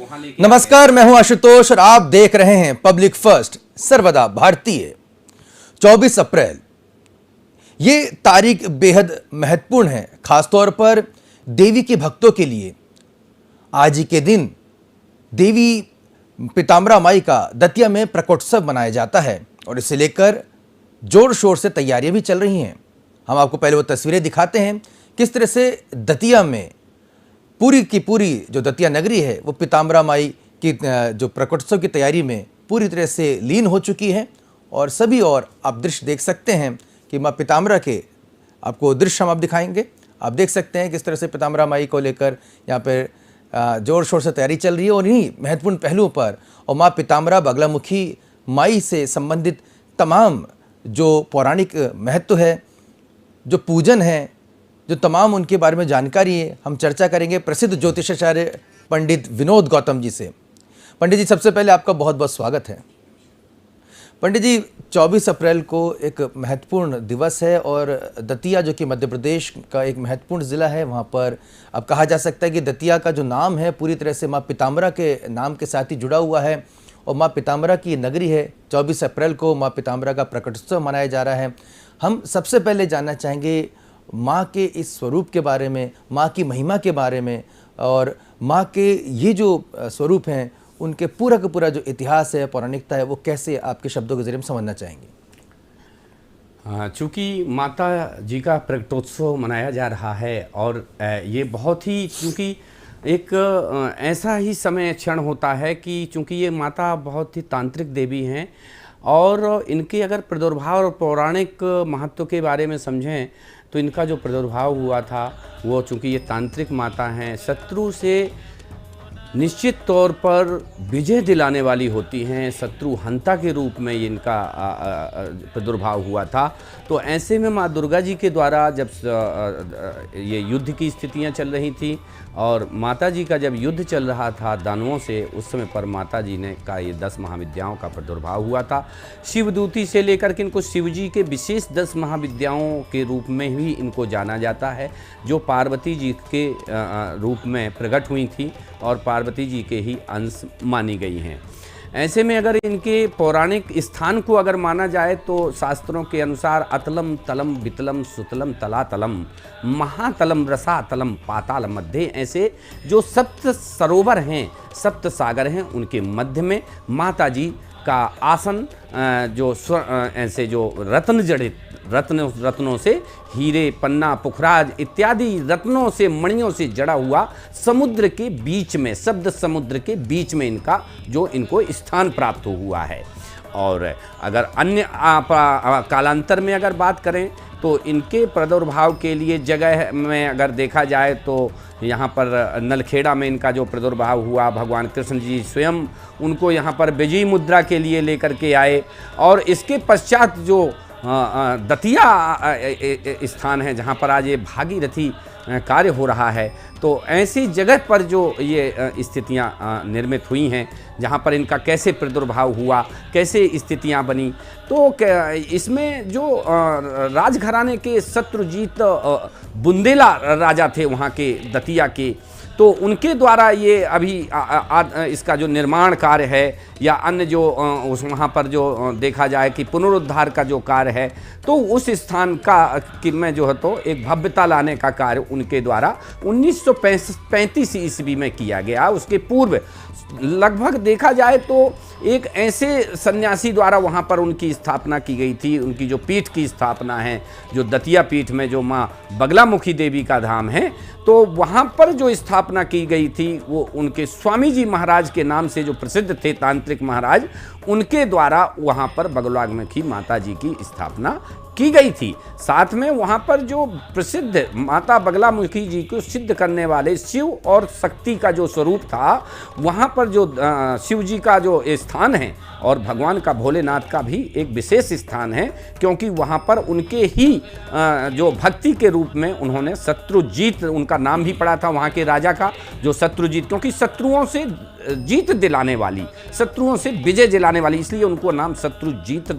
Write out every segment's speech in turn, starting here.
वहां लेके। नमस्कार, मैं हूं आशुतोष और आप देख रहे हैं पब्लिक फर्स्ट सर्वदा भारतीय। 24 अप्रैल ये तारीख बेहद महत्वपूर्ण है, खासतौर पर देवी के भक्तों के लिए। आज ही के दिन देवी पीताम्बरा माई का दतिया में प्रकटोत्सव मनाया जाता है और इसे लेकर जोर शोर से तैयारियां भी चल रही हैं। हम आपको पहले वो तस्वीरें दिखाते हैं किस तरह से दतिया में पूरी की पूरी जो दतिया नगरी है वो पीताम्बरा माई की जो प्रकटोत्सव की तैयारी में पूरी तरह से लीन हो चुकी है। और सभी और आप दृश्य देख सकते हैं कि माँ पीताम्बरा के आपको दृश्य हम आप दिखाएंगे। आप देख सकते हैं किस तरह से पीताम्बरा माई को लेकर यहाँ पर जोर शोर से तैयारी चल रही है। और इन्हीं महत्वपूर्ण पहलुओं पर और माँ पीताम्बरा बगलामुखी माई से संबंधित तमाम जो पौराणिक महत्व है, जो पूजन है, जो तमाम उनके बारे में जानकारी है, हम चर्चा करेंगे प्रसिद्ध ज्योतिषाचार्य पंडित विनोद गौतम जी से। पंडित जी, सबसे पहले आपका बहुत बहुत स्वागत है। पंडित जी, 24 अप्रैल को एक महत्वपूर्ण दिवस है और दतिया जो कि मध्य प्रदेश का एक महत्वपूर्ण ज़िला है, वहाँ पर अब कहा जा सकता है कि दतिया का जो नाम है पूरी तरह से माँ पीताम्बरा के नाम के साथ ही जुड़ा हुआ है और माँ पीताम्बरा की नगरी है। 24 अप्रैल को माँ पीताम्बरा का प्रकटोत्सव मनाया जा रहा है। हम सबसे पहले जानना चाहेंगे माँ के इस स्वरूप के बारे में, माँ की महिमा के बारे में और माँ के ये जो स्वरूप हैं उनके पूरा का पूरा जो इतिहास है, पौराणिकता है, वो कैसे आपके शब्दों के जरिए हम समझना चाहेंगे। चूँकि माता जी का प्रकटोत्सव मनाया जा रहा है और ये बहुत ही चूँकि एक ऐसा ही समय क्षण होता है कि चूँकि ये माता बहुत ही तांत्रिक देवी हैं और इनके अगर प्रादुर्भाव और पौराणिक महत्व के बारे में समझें तो इनका जो प्रादुर्भाव हुआ था वो चूँकि ये तांत्रिक माता हैं, शत्रु से निश्चित तौर पर विजय दिलाने वाली होती हैं। शत्रु हंता के रूप में इनका प्रादुर्भाव हुआ था। तो ऐसे में माँ दुर्गा जी के द्वारा जब ये युद्ध की स्थितियां चल रही थी और माता जी का जब युद्ध चल रहा था दानवों से, उस समय पर माता जी ने का ये 10 महाविद्याओं का प्रादुर्भाव हुआ था। शिवदूती से लेकर के इनको शिव जी के विशेष 10 महाविद्याओं के रूप में भी इनको जाना जाता है, जो पार्वती जी के रूप में प्रकट हुई थी और पार्वती जी के ही अंश मानी गई हैं। ऐसे में अगर इनके पौराणिक स्थान को अगर माना जाए तो शास्त्रों के अनुसार अतलम तलम वितलम सुतलम तलातलम महातलम रसातलम पाताल मध्य, ऐसे जो सप्त सरोवर हैं, सप्त सागर हैं, उनके मध्य में माता जी का आसन जो ऐसे जो रत्न जड़ित रत्नों से, हीरे, पन्ना, पुखराज इत्यादि रत्नों से, मणियों से जड़ा हुआ समुद्र के बीच में, शब्द समुद्र के बीच में इनका जो इनको स्थान प्राप्त हुआ है। और अगर अन्य कालांतर में अगर बात करें तो इनके प्रादुर्भाव के लिए जगह में अगर देखा जाए तो यहाँ पर नलखेड़ा में इनका जो प्रादुर्भाव हुआ, भगवान कृष्ण जी स्वयं उनको यहाँ पर विजयी मुद्रा के लिए लेकर के आए। और इसके पश्चात जो दतिया स्थान है जहाँ पर आज ये भागीरथी कार्य हो रहा है, तो ऐसी जगह पर जो ये स्थितियाँ निर्मित हुई हैं, जहाँ पर इनका कैसे प्रादुर्भाव हुआ, कैसे स्थितियाँ बनी, तो इसमें जो राजघराने के शत्रुजीत बुंदेला राजा थे वहाँ के दतिया के, तो उनके द्वारा ये अभी इसका जो निर्माण कार्य है या अन्य जो उस वहाँ पर जो देखा जाए कि पुनरुद्धार का जो कार्य है, तो उस स्थान का कि में जो है तो एक भव्यता लाने का कार्य उनके द्वारा 1935 ईस्वी में किया गया। उसके पूर्व लगभग देखा जाए तो एक ऐसे सन्यासी द्वारा वहाँ पर उनकी स्थापना की गई थी। उनकी जो पीठ की स्थापना है, जो दतिया पीठ में जो माँ बगलामुखी देवी का धाम है, तो वहाँ पर जो स्थापना की गई थी वो उनके स्वामी जी महाराज के नाम से जो प्रसिद्ध थे तांत्रिक महाराज, उनके द्वारा वहाँ पर बगलामुखी माता जी की स्थापना की गई थी। साथ में वहाँ पर जो प्रसिद्ध माता बगलामुखी जी को सिद्ध करने वाले शिव और शक्ति का जो स्वरूप था, वहाँ पर जो शिव जी का जो स्थान है और भगवान का भोलेनाथ का भी एक विशेष स्थान है, क्योंकि वहाँ पर उनके ही जो भक्ति के रूप में उन्होंने शत्रुजीत, उनका नाम भी पड़ा था वहाँ के राजा का, जो शत्रुजीत, क्योंकि शत्रुओं से जीत दिलाने वाली, शत्रुओं से विजय दिलाने वाली, इसलिए उनको नाम शत्रुजीत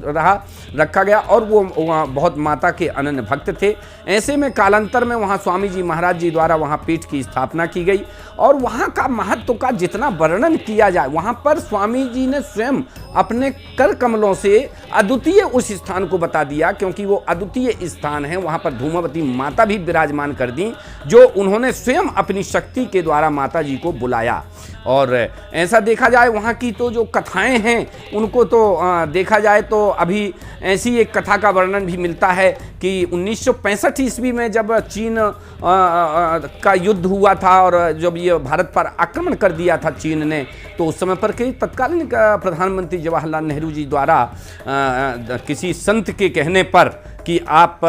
रखा गया। और वो बहुत माता के अनन्य भक्त थे। ऐसे में कालांतर में वहाँ स्वामी जी महाराज जी द्वारा वहाँ पीठ की स्थापना की गई और वहाँ का महत्व का जितना वर्णन किया जाए, वहाँ पर स्वामी जी ने स्वयं अपने कर कमलों से अद्वितीय उस स्थान को बता दिया, क्योंकि वो अद्वितीय स्थान है। वहाँ पर धूमावती माता भी विराजमान कर दी, जो उन्होंने स्वयं अपनी शक्ति के द्वारा माता जी को बुलाया। और ऐसा देखा जाए वहाँ की तो जो कथाएं हैं उनको तो देखा जाए तो अभी ऐसी एक कथा का वर्णन भी मिलता है कि 1965 ईस्वी में जब चीन का युद्ध हुआ था और जब ये भारत पर आक्रमण कर दिया था चीन ने, तो उस समय पर के तत्कालीन प्रधानमंत्री जवाहरलाल नेहरू जी द्वारा किसी संत के कहने पर कि आप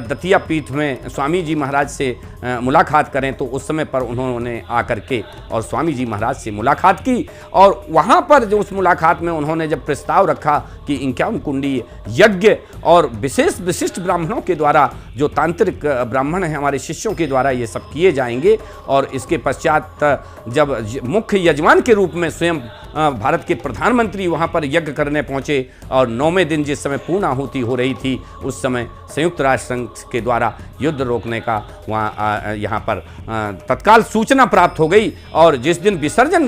दतिया पीठ में स्वामी जी महाराज से मुलाकात करें, तो उस समय पर उन्होंने आकर के और स्वामी जी महाराज से मुलाकात की। और वहाँ पर जो उस मुलाकात में उन्होंने जब प्रस्ताव रखा कि 51 कुंडी यज्ञ और विशेष विशिष्ट ब्राह्मणों के द्वारा, जो तांत्रिक ब्राह्मण हैं हमारे शिष्यों के द्वारा ये सब किए जाएंगे, और इसके पश्चात जब मुख्य यजमान के रूप में स्वयं भारत के प्रधानमंत्री वहाँ पर यज्ञ करने पहुँचे और 9वें दिन जिस समय पूर्ण आहुति हो रही थी, उस समय संयुक्त राष्ट्र संघ के द्वारा युद्ध रोकने का वहाँ यहाँ पर तत्काल सूचना प्राप्त हो गई। और जिस दिन विसर्जन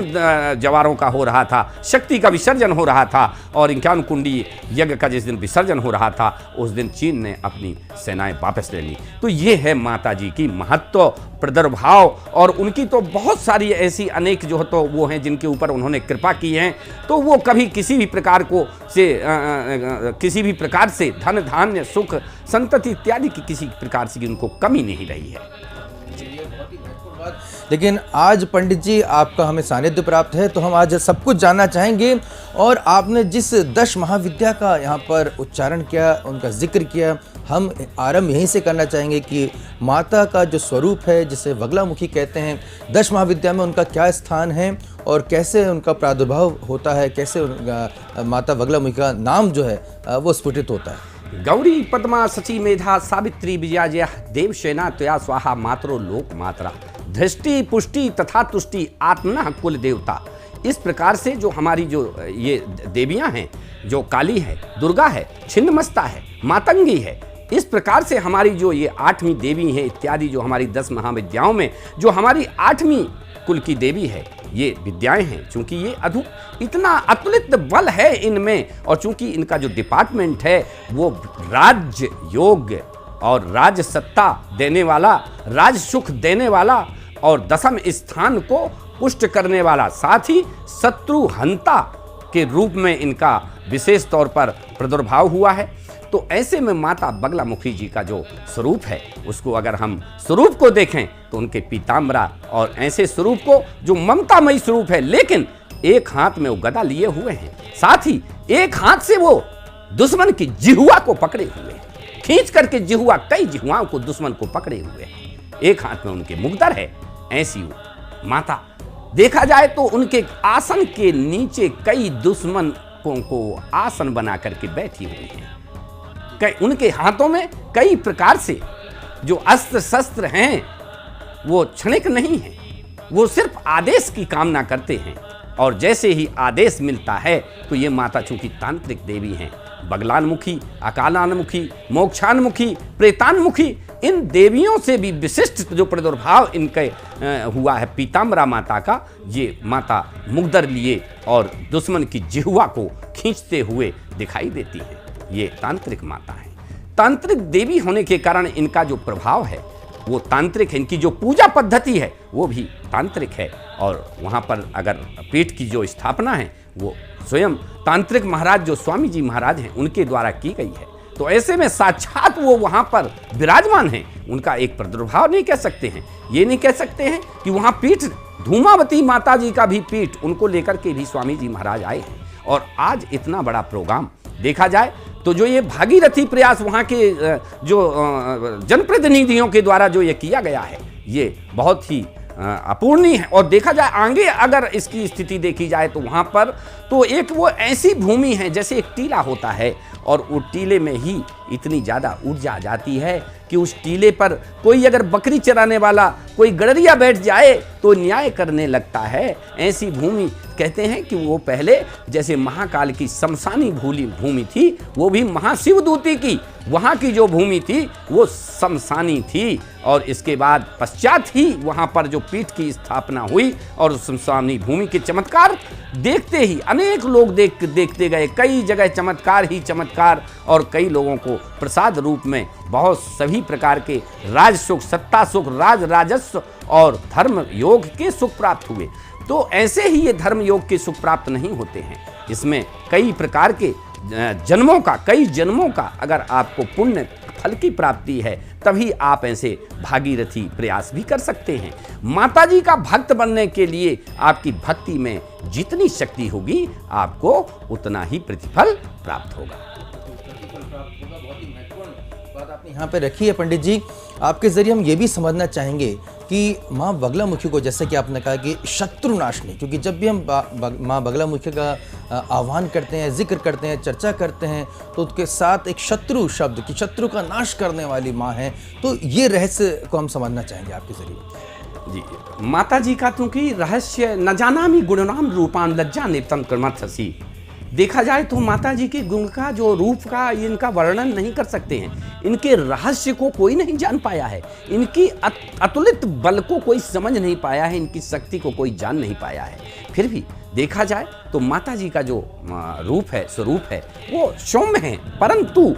जवारों का हो रहा था, शक्ति का विसर्जन हो रहा था और 51 कुंडी यज्ञ का जिस दिन विसर्जन हो रहा था, उस दिन चीन ने अपनी सेनाएं वापस ले ली। तो ये है माता जी की महत्व, प्रादुर्भाव, और उनकी तो बहुत सारी ऐसी अनेक जो तो वो हैं जिनके ऊपर उन्होंने कृपा की है। तो वो कभी किसी भी प्रकार से धन धान्य सुख संतति इत्यादि की किसी प्रकार से उनको कमी नहीं रही है। लेकिन आज पंडित जी आपका हमें सानिध्य प्राप्त है, तो हम आज सब कुछ जानना चाहेंगे। और आपने जिस 10 महाविद्या का यहाँ पर उच्चारण किया, उनका जिक्र किया, हम आरंभ यहीं से करना चाहेंगे कि माता का जो स्वरूप है, जिसे बगलामुखी कहते हैं, 10 महाविद्या में उनका क्या स्थान है और कैसे उनका प्रादुर्भाव होता है, कैसे माता बगलामुखी का नाम जो है वो स्फुटित होता है। गौरी पद्मा सची मेधा सावित्री विजया देवसेना त्वया स्वाहा मातरो लोक मात्रा धृष्टि पुष्टि तथा तुष्टि आत्मना कुल देवता। इस प्रकार से जो हमारी जो ये देवियां हैं, जो काली है, दुर्गा है, छिन्नमस्ता है, मातंगी है, इस प्रकार से हमारी जो ये 8वीं देवी है इत्यादि, जो हमारी 10 महाविद्याओं में जो हमारी 8वीं कुल की देवी है, ये विद्याएं हैं। चूंकि ये इतना अतुलित बल है इनमें, और चूंकि इनका जो डिपार्टमेंट है वो राज्य योग और राज सत्ता देने वाला, राज सुख देने वाला और 10वें स्थान को पुष्ट करने वाला, साथ ही शत्रु हंता के रूप में इनका विशेष तौर पर प्रादुर्भाव हुआ है। तो ऐसे में माता बगलामुखी जी का जो स्वरूप है, उसको अगर हम स्वरूप को देखें तो उनके पीताम्बरा और ऐसे स्वरूप को जो ममतामयी स्वरूप है, लेकिन एक हाथ में वो गदा लिए हुए हैं, साथ ही एक हाथ से वो दुश्मन की जिह्वा को पकड़े हुए हैं, खींच करके जिह्वा, कई जिह्वाओं को दुश्मन को पकड़े हुए हैं, एक हाथ में उनके मुगदर है। ऐसी माता देखा जाए तो उनके आसन के नीचे कई दुश्मनों को आसन बना करके बैठी हुई हैं। उनके हाथों में कई प्रकार से जो अस्त्र शस्त्र हैं वो क्षणिक नहीं हैं, वो सिर्फ आदेश की कामना करते हैं, और जैसे ही आदेश मिलता है तो ये माता चूंकि तांत्रिक देवी हैं, बगलान्मुखी, अकालान्मुखी, मोक्षान्मुखी, प्रेतान्मुखी, इन देवियों से भी विशिष्ट जो प्रादुर्भाव इनके हुआ है पीताम्बरा माता का, ये माता मुगदर लिए और दुश्मन की जिह्वा को खींचते हुए दिखाई देती हैं। ये तांत्रिक माता है। तांत्रिक देवी होने के कारण इनका जो प्रभाव है वो तांत्रिक है, इनकी जो पूजा पद्धति है वो भी तांत्रिक है। और वहाँ पर अगर पीठ की जो स्थापना है वो स्वयं तांत्रिक महाराज जो स्वामी जी महाराज हैं उनके द्वारा की गई है। तो ऐसे में साक्षात वो वहाँ पर विराजमान हैं, उनका एक प्रादुर्भाव नहीं कह सकते हैं, ये नहीं कह सकते हैं कि वहाँ पीठ धूमावती माता जी का भी पीठ उनको लेकर के भी स्वामी जी महाराज आए हैं। और आज इतना बड़ा प्रोग्राम देखा जाए तो जो ये भागीरथी प्रयास वहाँ के जो जनप्रतिनिधियों के द्वारा जो ये किया गया है, ये बहुत ही अपूर्णीय है। और देखा जाए आगे अगर इसकी स्थिति देखी जाए तो वहाँ पर तो एक वो ऐसी भूमि है जैसे एक टीला होता है और वो टीले में ही इतनी ज़्यादा ऊर्जा आ जाती है कि उस टीले पर कोई अगर बकरी चराने वाला कोई गडरिया बैठ जाए तो न्याय करने लगता है। ऐसी भूमि कहते हैं कि वो पहले जैसे महाकाल की शमशानी भूमि थी, वो भी महाशिवदूती की वहाँ की जो भूमि थी वो शमशानी थी। और इसके बाद पश्चात ही वहाँ पर जो पीठ की स्थापना हुई और शमशानी भूमि के चमत्कार देखते ही अनेक लोग देखते गए। कई जगह चमत्कार ही चमत्कार और कई लोगों को प्रसाद रूप में बहुत सभी प्रकार के राज सुख, सत्ता सुख, राजस्व और धर्म योग के सुख प्राप्त हुए। तो ऐसे ही ये धर्म योग के सुख प्राप्त नहीं होते हैं। इसमें कई प्रकार के कई जन्मों का अगर आपको पुण्य फल की प्राप्ति है तभी आप ऐसे भागीरथी प्रयास भी कर सकते हैं। माताजी का भक्त बनने के लिए आपकी भक्ति में जितनी शक्ति होगी आपको उतना ही प्रतिफल प्राप्त होगा। बहुत ही महत्वपूर्ण बात आपने यहाँ पे रखी है पंडित जी। आपके जरिए हम ये भी समझना चाहेंगे कि माँ बगलामुखी को, जैसे कि आपने कहा कि शत्रुनाशनी, क्योंकि जब भी हम माँ बगलामुखी का आह्वान करते हैं, जिक्र करते हैं, चर्चा करते हैं तो उसके साथ एक शत्रु शब्द कि शत्रु का नाश करने वाली माँ है। तो ये रहस्य को हम समझना चाहेंगे आपके जरिए। जी, माता जी का क्योंकि रहस्य न जानामि गुणनाम रूपान लज्जा नेतम कर्मथसी। देखा जाए तो माता जी के गुण का जो रूप का इनका वर्णन नहीं कर सकते हैं। इनके रहस्य को कोई नहीं जान पाया है, इनकी अतुलित बल को कोई समझ नहीं पाया है, इनकी शक्ति को कोई जान नहीं पाया है। फिर भी देखा जाए तो माता जी का जो रूप है, स्वरूप है, वो सौम्य है, परंतु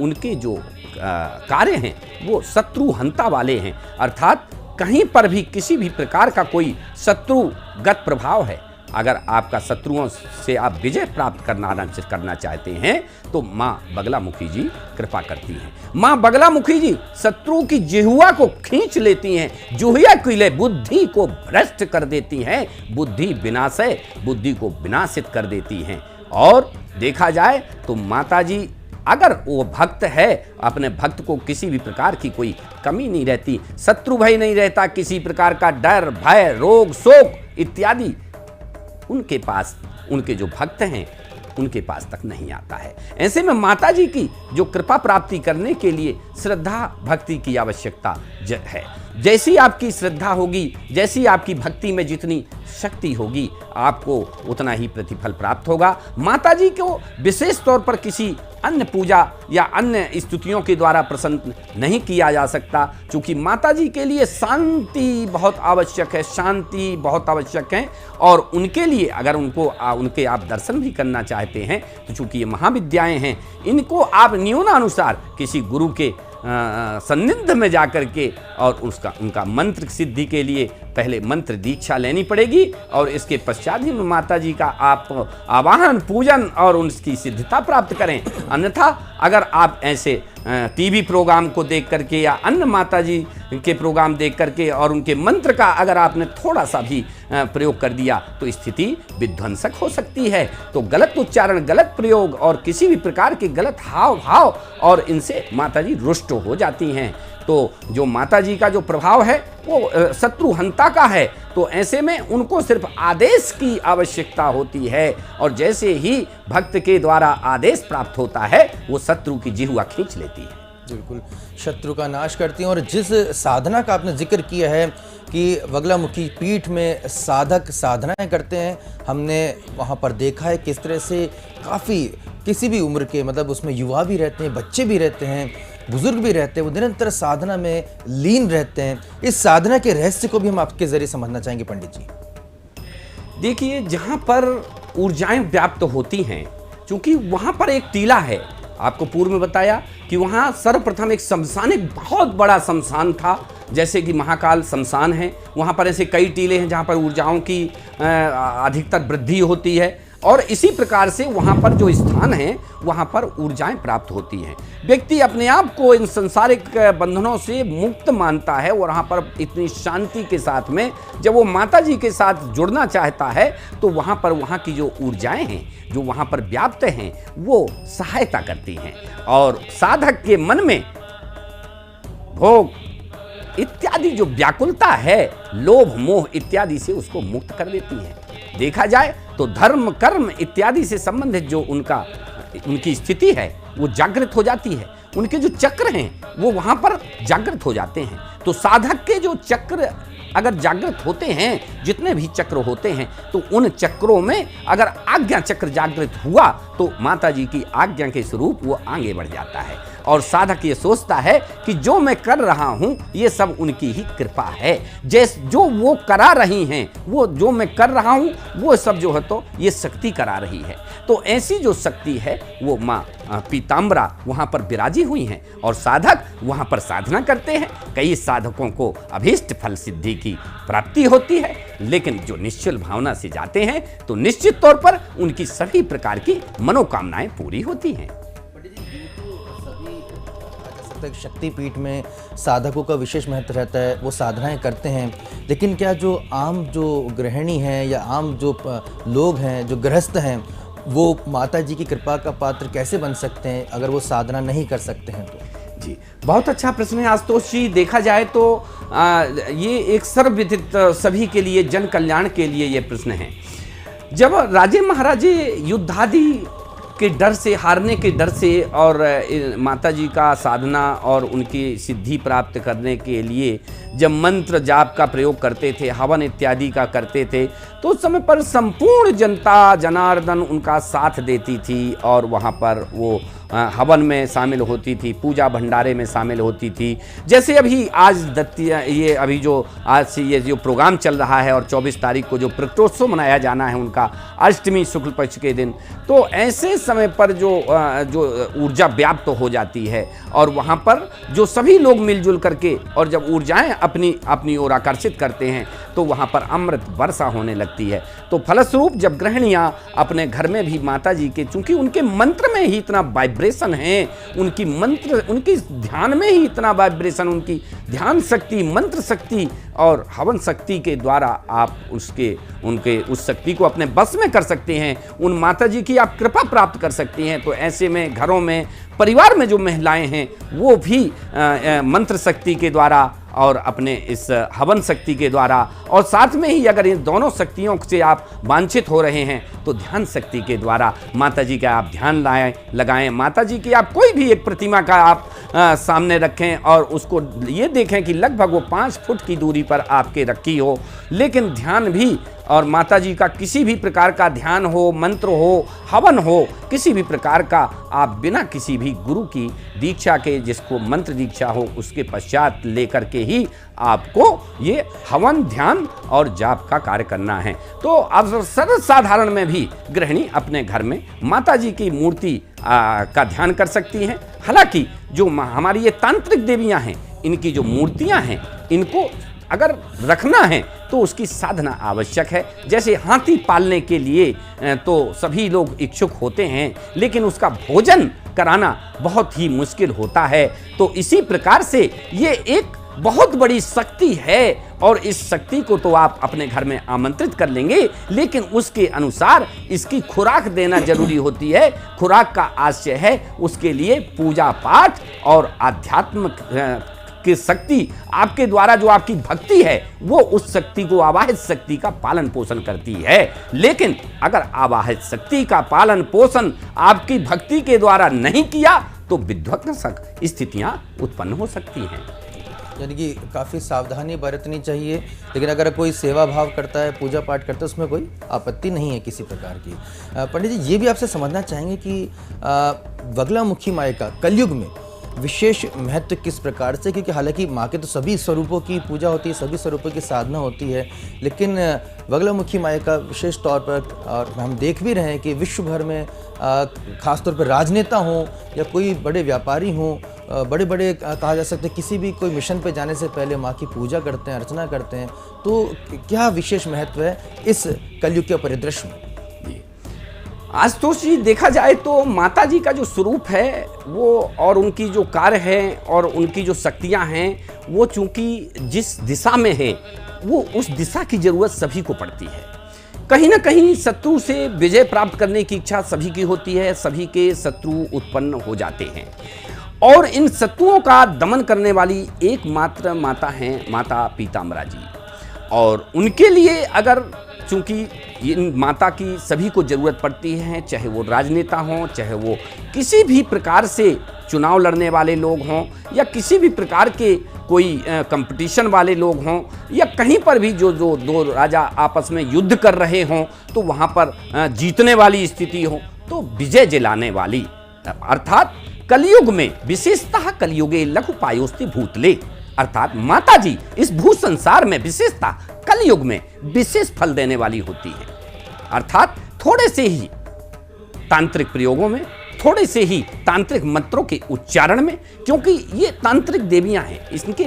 उनके जो कार्य हैं वो शत्रुहंता वाले हैं। अर्थात कहीं पर भी किसी भी प्रकार का कोई शत्रुगत प्रभाव है, अगर आपका शत्रुओं से आप विजय प्राप्त करना चाहते हैं तो माँ बगलामुखी जी कृपा करती हैं। माँ बगलामुखी जी शत्रु की जिह्वा को खींच लेती हैं, जुहिया किले बुद्धि को भ्रष्ट कर देती हैं, बुद्धि विनाशय, बुद्धि को विनाशित कर देती हैं। और देखा जाए तो माता जी अगर वो भक्त है, अपने भक्त को किसी भी प्रकार की कोई कमी नहीं रहती, शत्रु भय नहीं रहता, किसी प्रकार का डर, भय, रोग, शोक इत्यादि उनके पास, उनके जो भक्त हैं उनके पास तक नहीं आता है। ऐसे में माता जी की जो कृपा प्राप्ति करने के लिए श्रद्धा भक्ति की आवश्यकता है। जैसी आपकी श्रद्धा होगी, जैसी आपकी भक्ति में जितनी शक्ति होगी, आपको उतना ही प्रतिफल प्राप्त होगा। माता जी को विशेष तौर पर किसी अन्य पूजा या अन्य स्तुतियों के द्वारा प्रसन्न नहीं किया जा सकता, क्योंकि माता जी के लिए शांति बहुत आवश्यक है, शांति बहुत आवश्यक है। और उनके लिए अगर उनके आप दर्शन भी करना चाहते हैं तो चूँकि ये महाविद्याएँ हैं, इनको आप नियमानुसार किसी गुरु के सन्निध में जाकर के और उनका मंत्र सिद्धि के लिए पहले मंत्र दीक्षा लेनी पड़ेगी और इसके पश्चात ही माता जी का आप आवाहन, पूजन और उनकी सिद्धता प्राप्त करें। अन्यथा अगर आप ऐसे टीवी प्रोग्राम को देख करके या अन्य माता जी के प्रोग्राम देख करके और उनके मंत्र का अगर आपने थोड़ा सा भी प्रयोग कर दिया तो स्थिति विध्वंसक हो सकती है। तो गलत उच्चारण, गलत प्रयोग और किसी भी प्रकार के गलत हाव भाव और इनसे माता जी रुष्ट हो जाती हैं। तो जो माता जी का जो प्रभाव है वो शत्रुहंता का है। तो ऐसे में उनको सिर्फ आदेश की आवश्यकता होती है और जैसे ही भक्त के द्वारा आदेश प्राप्त होता है वो शत्रु की जिह्वा खींच लेती है। बिल्कुल, शत्रु का नाश करती हैं। और जिस साधना का आपने जिक्र किया है कि बगलामुखी पीठ में साधक साधनाएं करते हैं, हमने वहाँ पर देखा है किस तरह से काफ़ी किसी भी उम्र के, मतलब उसमें युवा भी रहते हैं, बच्चे भी रहते हैं, बुजुर्ग भी रहते हैं, वो निरंतर साधना में लीन रहते हैं। इस साधना के रहस्य को भी हम आपके जरिए समझना चाहेंगे पंडित जी। देखिए, जहाँ पर ऊर्जाएं व्याप्त होती हैं, क्योंकि वहाँ पर एक टीला है, आपको पूर्व में बताया कि वहाँ सर्वप्रथम एक शमशान, एक बहुत बड़ा शमशान था, जैसे कि महाकाल शमशान है। वहाँ पर ऐसे कई टीले हैं जहाँ पर ऊर्जाओं की अधिकतर वृद्धि होती है और इसी प्रकार से वहाँ पर जो स्थान है वहाँ पर ऊर्जाएं प्राप्त होती हैं। व्यक्ति अपने आप को इन संसारिक बंधनों से मुक्त मानता है और वहाँ पर इतनी शांति के साथ में जब वो माता जी के साथ जुड़ना चाहता है तो वहाँ पर वहाँ की जो ऊर्जाएं हैं जो वहाँ पर व्याप्त हैं वो सहायता करती हैं और साधक के मन में भोग इत्यादि जो व्याकुलता है, लोभ मोह इत्यादि से उसको मुक्त कर देती है। देखा जाए तो धर्म कर्म इत्यादि से संबंधित जो उनकी स्थिति है वो जागृत हो जाती है उनके जो चक्र हैं वो वहाँ पर जागृत हो जाते हैं। तो साधक के जो चक्र अगर जागृत होते हैं, जितने भी चक्र होते हैं, तो उन चक्रों में अगर आज्ञा चक्र जागृत हुआ तो माता जी की आज्ञा के स्वरूप वो आगे बढ़ जाता है। और साधक ये सोचता है कि जो मैं कर रहा हूँ ये सब उनकी ही कृपा है, जो वो करा रही हैं, वो जो मैं कर रहा हूँ वो सब जो है तो ये शक्ति करा रही है। तो ऐसी जो शक्ति है वो माँ पीताम्बरा वहाँ पर विराजी हुई हैं और साधक वहाँ पर साधना करते हैं। कई साधकों को अभीष्ट फल सिद्धि की प्राप्ति होती है, लेकिन जो निश्चल भावना से जाते हैं तो निश्चित तौर पर उनकी सभी प्रकार की मनोकामनाएं पूरी होती हैं। शक्तिपीठ में साधकों का विशेष महत्व रहता है, वो साधनाएं करते हैं, लेकिन क्या जो आम जो गृहिणी हैं या आम जो लोग हैं, जो गृहस्थ हैं, वो माता जी की कृपा का पात्र कैसे बन सकते हैं अगर वो साधना नहीं कर सकते हैं? तो जी, बहुत अच्छा प्रश्न है आशुतोष जी। देखा जाए तो ये एक सर्वविदित सभी के लिए जन कल्याण के लिए ये प्रश्न है। जब राजे महाराजे युद्धादि के डर से, हारने के डर से और माता जी का साधना और उनकी सिद्धि प्राप्त करने के लिए जब मंत्र जाप का प्रयोग करते थे, हवन इत्यादि का करते थे, तो उस समय पर संपूर्ण जनता जनार्दन उनका साथ देती थी और वहाँ पर वो हवन में शामिल होती थी, पूजा भंडारे में शामिल होती थी। जैसे अभी आज ये अभी जो आज से ये जो प्रोग्राम चल रहा है और 24 तारीख को जो प्रकटोत्सव मनाया जाना है उनका, अष्टमी शुक्ल पक्ष के दिन, तो ऐसे समय पर जो ऊर्जा व्याप्त हो जाती है और वहाँ पर जो सभी लोग मिलजुल करके और जब ऊर्जाएं अपनी ओर आकर्षित करते हैं तो वहाँ पर अमृत वर्षा होने लगती है। तो फलस्वरूप जब गृहिणियाँ अपने घर में भी माता जी के, चूँकि उनके मंत्र में ही इतना वाइब्रेशन है, उनकी ध्यान में ही इतना वाइब्रेशन, उनकी ध्यान शक्ति, मंत्र शक्ति और हवन शक्ति के द्वारा आप उनके उस शक्ति को अपने बस में कर सकते हैं, उन माता जी की आप कृपा प्राप्त कर सकते हैं। तो ऐसे में घरों में, परिवार में जो महिलाएं हैं वो भी मंत्र शक्ति के द्वारा और अपने इस हवन शक्ति के द्वारा, और साथ में ही अगर इन दोनों शक्तियों से आप वांछित हो रहे हैं तो ध्यान शक्ति के द्वारा माता जी का आप ध्यान लगाएं। माता जी की आप कोई भी एक प्रतिमा का आप सामने रखें और उसको ये देखें कि लगभग वो 5 फुट की दूरी पर आपके रखी हो, लेकिन ध्यान भी और माता जी का किसी भी प्रकार का ध्यान हो, मंत्र हो, हवन हो, किसी भी प्रकार का आप बिना किसी भी गुरु की दीक्षा के, जिसको मंत्र दीक्षा हो, उसके पश्चात लेकर के ही आपको ये हवन, ध्यान और जाप का कार्य करना है। तो अब सरल साधारण में भी गृहिणी अपने घर में माता जी की मूर्ति का ध्यान कर सकती हैं। हालांकि जो हमारी ये तांत्रिक देवियां हैं, इनकी जो मूर्तियां हैं, इनको अगर रखना है तो उसकी साधना आवश्यक है। जैसे हाथी पालने के लिए तो सभी लोग इच्छुक होते हैं, लेकिन उसका भोजन कराना बहुत ही मुश्किल होता है। तो इसी प्रकार से ये एक बहुत बड़ी शक्ति है और इस शक्ति को तो आप अपने घर में आमंत्रित कर लेंगे, लेकिन उसके अनुसार इसकी खुराक देना जरूरी होती है। खुराक का आशय है उसके लिए पूजा पाठ और आध्यात्मिक की शक्ति आपके द्वारा जो आपकी भक्ति है वो उस शक्ति को, आवाहित शक्ति का पालन पोषण करती है। लेकिन अगर आवाहित शक्ति का पालन पोषण आपकी भक्ति के द्वारा नहीं किया तो विध्वंसक स्थितियां उत्पन्न हो सकती हैं। यानी कि काफ़ी सावधानी बरतनी चाहिए, लेकिन अगर कोई सेवा भाव करता है, पूजा पाठ करता है, उसमें कोई आपत्ति नहीं है किसी प्रकार की। पंडित जी, ये भी आपसे समझना चाहेंगे कि बगलामुखी माई का कलयुग में विशेष महत्व किस प्रकार से, क्योंकि हालांकि माँ के तो सभी स्वरूपों की पूजा होती है, सभी स्वरूपों की साधना होती है, लेकिन बगलामुखी माई का विशेष तौर पर, और हम देख भी रहे हैं कि विश्व भर में खासतौर पर राजनेता हों या कोई बड़े व्यापारी हों, बड़े बड़े कहा जा सकता है किसी भी कोई मिशन पे जाने से पहले माँ की पूजा करते हैं, अर्चना करते हैं। तो क्या विशेष महत्व है इस कलयुग के परिदृश्य में? आशुतोष जी, देखा जाए तो माता जी का जो स्वरूप है वो और उनकी जो कार्य है और उनकी जो शक्तियाँ हैं वो चूँकि जिस दिशा में है वो उस दिशा की ज़रूरत सभी को पड़ती है। कहीं ना कहीं शत्रु से विजय प्राप्त करने की इच्छा सभी की होती है, सभी के शत्रु उत्पन्न हो जाते हैं और इन शत्रुओं का दमन करने वाली एकमात्र माता हैं माता पीताम्बरा जी। और उनके लिए अगर चूँकि इन माता की सभी को ज़रूरत पड़ती है, चाहे वो राजनेता हों, चाहे वो किसी भी प्रकार से चुनाव लड़ने वाले लोग हों या किसी भी प्रकार के कोई कंपटीशन वाले लोग हों या कहीं पर भी जो दो राजा आपस में युद्ध कर रहे हों, तो वहाँ पर जीतने वाली स्थिति हो, तो विजय दिलाने वाली, अर्थात कलयुग में विशेषतः कलयुगे लघु पायोस्ति भूतले, अर्थात माता जी इस भू संसार में विशेषतः कलयुग में विशेष फल देने वाली होती है। अर्थात थोड़े से ही तांत्रिक प्रयोगों में, थोड़े से ही तांत्रिक मंत्रों के उच्चारण में, क्योंकि ये तांत्रिक देवियां हैं, इसके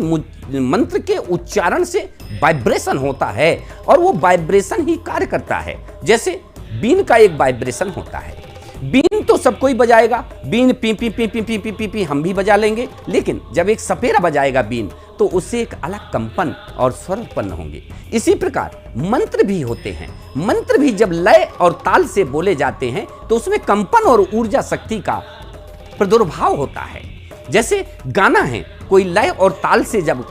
मंत्र के उच्चारण से वाइब्रेशन होता है और वो वाइब्रेशन ही कार्य करता है। जैसे बीन का एक वाइब्रेशन होता है, बीन तो सब कोई बजाएगा, बीन पी पी पी पी पी पी पी पी हम भी बजा लेंगे, लेकिन जब एक सपेरा बजाएगा बीन तो उससे एक अलग कंपन और स्वर उत्पन्न होंगे। इसी प्रकार मंत्र भी होते हैं, मंत्र भी जब लय और ताल से बोले जाते हैं तो उसमें कंपन और ऊर्जा शक्ति का प्रादुर्भाव होता है। जैसे गाना है, कोई लय और ताल से जब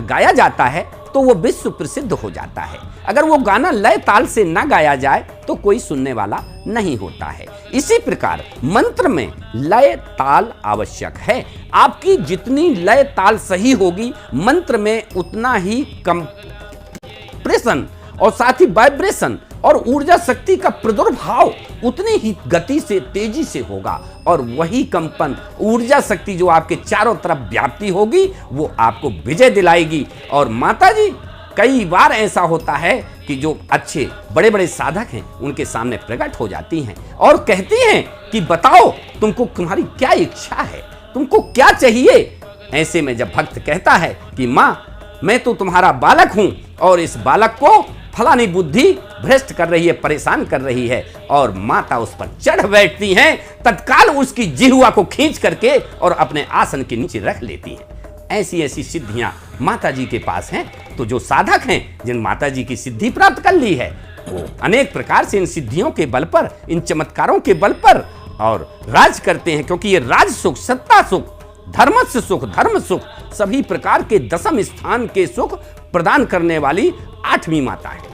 गाया जाता है तो वो विश्व प्रसिद्ध हो जाता है। अगर वो गाना लय ताल से ना गाया जाए तो कोई सुनने वाला नहीं होता है। इसी प्रकार मंत्र में लय ताल आवश्यक है। आपकी जितनी लय ताल सही होगी, मंत्र में उतना ही कंप्रेशन और साथ ही वाइब्रेशन और ऊर्जा शक्ति का प्रादुर्भाव उतनी ही गति से, तेजी से होगा, और वही कंपन ऊर्जा शक्ति जो आपके चारों तरफ व्याप्ति होगी वो आपको विजय दिलाएगी। और माता जी कई बार ऐसा होता है कि जो अच्छे बड़े बड़े साधक हैं उनके सामने प्रकट हो जाती हैं और कहती हैं कि बताओ तुमको, तुम्हारी क्या इच्छा है, तुमको क्या चाहिए। ऐसे में जब भक्त कहता है कि माँ मैं तो तुम्हारा बालक हूं और इस बालक को फलानी बुद्धि भ्रष्ट कर रही है, परेशान कर रही है, और माता उस पर चढ़ बैठती हैं, तत्काल उसकी जिह्वा को खींच करके और अपने आसन के नीचे रख लेती हैं। ऐसी ऐसी सिद्धियां माता जी के पास हैं। तो जो साधक हैं, जिन माता जी की सिद्धि प्राप्त कर ली है, वो अनेक प्रकार से इन सिद्धियों के बल पर, इन चमत्कारों के बल पर और राज करते हैं, क्योंकि ये राज सुख, सत्ता सुख, धर्मस्य सुख, धर्म सुख, सभी प्रकार के दशम स्थान के सुख प्रदान करने वाली 8वीं माता है।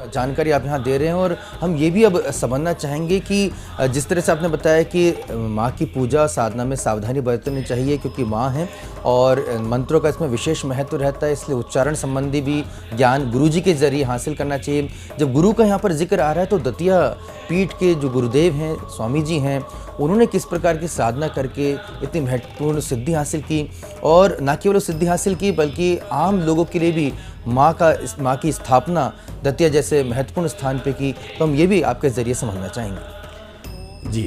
जानकारी आप यहाँ दे रहे हैं, और हम ये भी अब समझना चाहेंगे कि जिस तरह से आपने बताया कि माँ की पूजा साधना में सावधानी बरतनी चाहिए, क्योंकि माँ है और मंत्रों का इसमें विशेष महत्व रहता है, इसलिए उच्चारण संबंधी भी ज्ञान गुरुजी के जरिए हासिल करना चाहिए। जब गुरु का यहाँ पर जिक्र आ रहा है तो दतिया पीठ के जो गुरुदेव हैं, स्वामी जी हैं, उन्होंने किस प्रकार की साधना करके इतनी महत्वपूर्ण सिद्धि हासिल की, और न केवल सिद्धि हासिल की बल्कि आम लोगों के लिए भी माँ की स्थापना दतिया जैसे महत्वपूर्ण स्थान पे की। तो हम ये भी आपके जरिए समझना चाहेंगे। जी,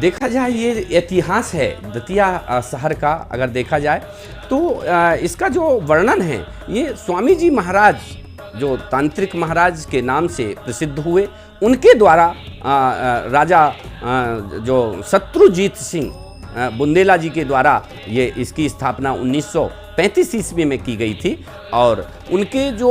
देखा जाए ये इतिहास है दतिया शहर का, अगर देखा जाए तो इसका जो वर्णन है, ये स्वामी जी महाराज जो तांत्रिक महाराज के नाम से प्रसिद्ध हुए, उनके द्वारा राजा जो शत्रुजीत सिंह बुंदेला जी के द्वारा ये इसकी स्थापना 1935 ईस्वी में की गई थी। और उनके जो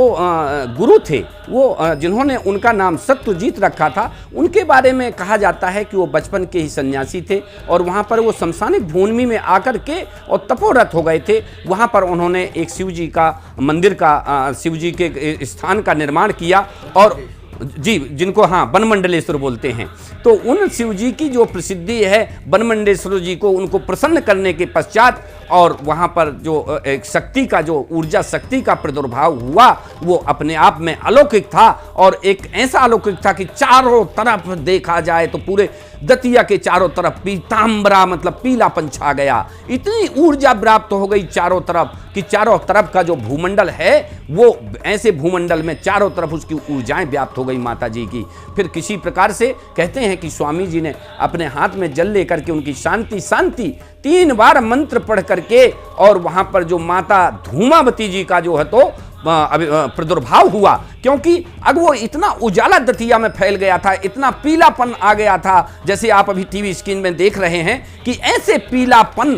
गुरु थे, वो जिन्होंने उनका नाम सत्यजीत रखा था, उनके बारे में कहा जाता है कि वो बचपन के ही सन्यासी थे और वहाँ पर वो शमशानिक भूमि में आकर के और तपोरत हो गए थे। वहाँ पर उन्होंने एक शिव जी का मंदिर का, शिव जी के स्थान का निर्माण किया, और जी, जिनको बनमंडलेश्वर बोलते हैं। तो उन शिव जी की जो प्रसिद्धि है, बनमंडलेश्वर जी को उनको प्रसन्न करने के पश्चात, और वहाँ पर जो एक शक्ति का, जो ऊर्जा शक्ति का प्रादुर्भाव हुआ, वो अपने आप में अलौकिक था, और एक ऐसा अलौकिक था कि चारों तरफ देखा जाए तो पूरे दतिया के चारों तरफ पीताम्बरा मतलब पीलापन छा गया। इतनी ऊर्जा प्राप्त हो गई चारों तरफ कि चारों तरफ का जो भूमंडल है, वो ऐसे भूमंडल में चारों तरफ उसकी ऊर्जाएं व्याप्त हो गई माता जी की। फिर किसी प्रकार से कहते हैं कि स्वामी जी ने अपने हाथ में जल लेकर के उनकी शांति 3 बार मंत्र पढ़ करके, और वहां पर जो माता धूमावती जी का जो है तो प्रादुर्भाव हुआ, क्योंकि अब वो इतना उजाला दतिया में फैल गया था, इतना पीलापन आ गया था, जैसे आप अभी टीवी स्क्रीन में देख रहे हैं कि ऐसे पीलापन